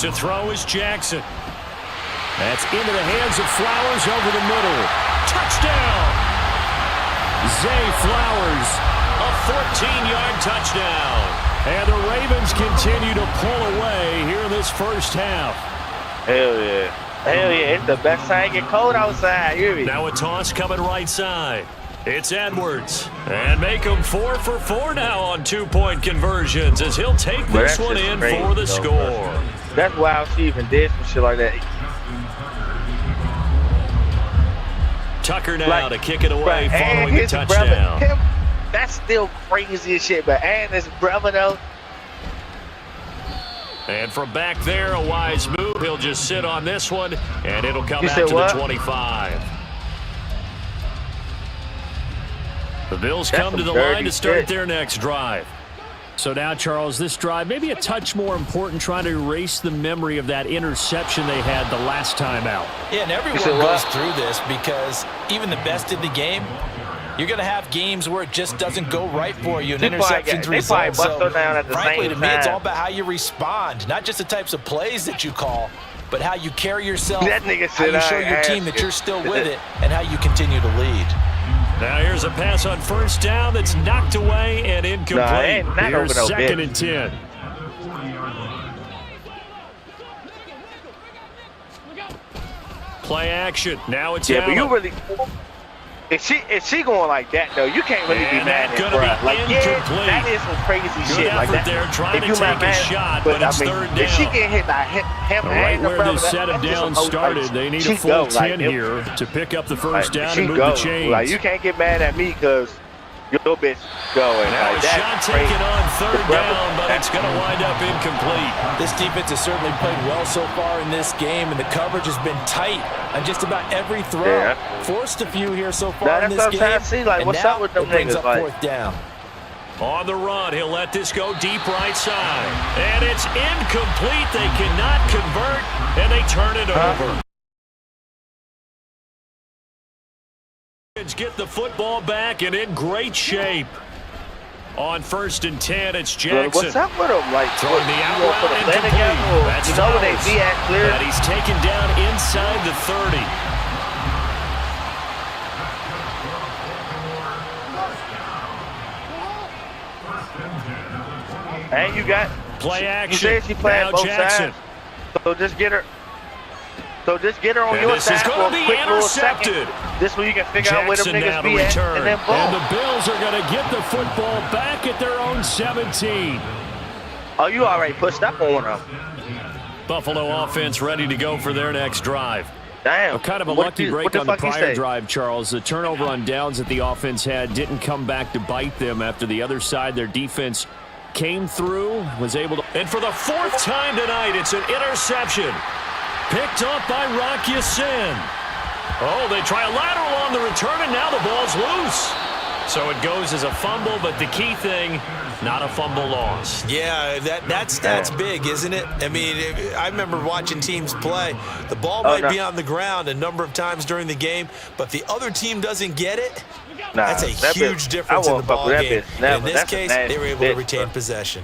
To throw is Jackson. That's into the hands of Flowers over the middle. Touchdown! Zay Flowers, a 14-yard touchdown. And the Ravens continue to pull away here in this first half. Hell yeah. Hell yeah. It's the best time. Get cold outside. Now a toss coming right side. It's Edwards. And make him 4 for 4 now on 2-point conversions as he'll take this one in for the score. That's why she even did some shit like that. Tucker now to kick it away following the touchdown. Brother, that's still crazy as shit, but and his brother though. And from back there, a wise move. He'll just sit on this one, and it'll come out to the 25. The Bills come to the line to start their next drive. So now, Charles, this drive maybe a touch more important, trying to erase the memory of that interception they had the last time out. Yeah, and everyone goes through this because even the best in the game, you're going to have games where it just doesn't go right for you. An interception's result. So, frankly, to me, it's all about how you respond, not just the types of plays that you call, but how you carry yourself, how you show your team that you're still with it, and how you continue to lead. Now here's a pass on first down that's knocked away and incomplete. Here's 2nd and 10. Play action. Now it's Allen. But you really. If she going like that though, you can't really be mad at her. Like, that is some crazy shit like that. There trying to take a shot, but it's 3rd down. If she get hit like him right where this set of downs started, they need a full 10 here to pick up the first down and move the chains. Like, you can't get mad at me because Your bitch going. Now a Like, shot that's taken crazy. on third The brother- down, but it's going to wind up incomplete. This defense has certainly played well so far in this game, and the coverage has been tight on just about every throw. Yeah. Forced a few here so far Now, in that's this what I'm game. trying to see, like, and what's now up with them it brings niggas, up like- fourth down. On the run, he'll let this go deep right side. And it's incomplete. They cannot convert, and they turn it over. Get the football back and in great shape. On 1st and 10, it's Jackson. What's up with them? Like, Throwing the out route put a play incomplete. together, or That's you know where they Flowers. be at clear? And he's taken down inside the 30. And you got Play You action. said she playing Now both Jackson. sides. So just get her. So just get her on And your this side is for gonna a be quick little intercepted. second. This way you can figure out where them Jackson now niggas to be at, return. and then boom. And the Bills are going to get the football back at their own 17. Oh, you already pushed up on them. Buffalo offense ready to go for their next drive. Damn. Kind of a What lucky the- break what the on the fuck you prior say? drive, Charles. The turnover on downs that the offense had didn't come back to bite them after the other side. Their defense came through, was able to. And for the 4th time tonight, it's an interception. Picked up by Rock Ya-Sin. Oh, they try a lateral on the return, and now the ball's loose. So it goes as a fumble, but the key thing, not a fumble loss. Yeah, that's big, isn't it? I mean, I remember watching teams play. The ball might be on the ground a number of times during the game, but if the other team doesn't get it, Nah, that's a that huge bitch- difference I in the won't fuck ball with that game. bitch. Never. In this That's a case, nasty they were able to bitch, retain bro. possession.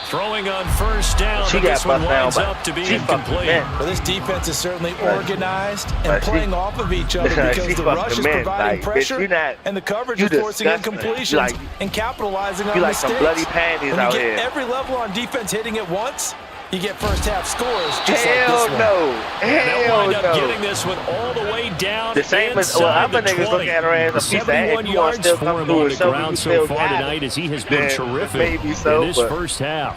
Throwing on 1st down, She but got this one bust down winds by- up to be she fucking incomplete. men. Well, this defense is certainly organized and Like, she- playing off of each other because she the fucking rush is men. providing Like, bitch, pressure you not- and the coverage you is forcing disgusting. incompletions You like- and capitalizing on you like mistakes. some bloody panties when out you get here. every level on defense hitting at once, you get first half scores just like Hell this one. no. They'll Hell wind up no. getting this one all the way down The same as inside other the niggas 20. look at her as a piece of ass. 71 If you want yards to still for come him through on and the show me ground you so still far got it, tonight as he has been then terrific maybe so, in this but first half.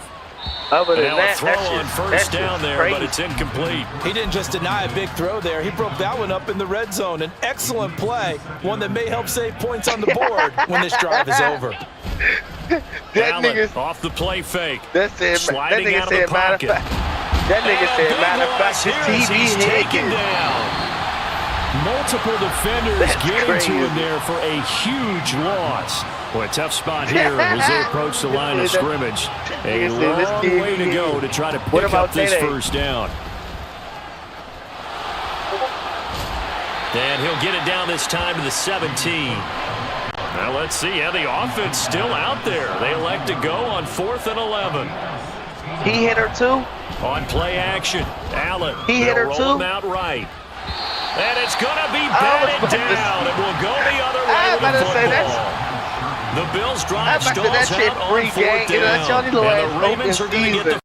other than Now a that, throw that on shit, first that down shit's there, crazy. but it's incomplete. He didn't just deny a big throw there. He broke that one up in the red zone. An excellent play, one that may help save points on the board when this drive is over. That Allen nigga, off the play fake. that Sliding nigga out of the said, matter of pocket. fact, that nigga And said, big matter of fact, loss his here as TV he's head taken is- down. Multiple defenders That's getting crazy. to him there for a huge loss. Well, a tough spot here as they approach the line of scrimmage. A long way to go to try to What pick about up this Tay-Tay? first down. And he'll get it down this time to the 17. Now let's see how the offense still out there. They elect to go on 4th and 11. He hit her too? On play action, Allen. He hit her roll too? him out right. And it's going to be I was batted about to down. It will go the other way I was with the about to say, football. The Bills drive I was about to say, that stalls shit out on free 4th game. You know, that's down. y'all need to And ass the Ravens open are going to get season. the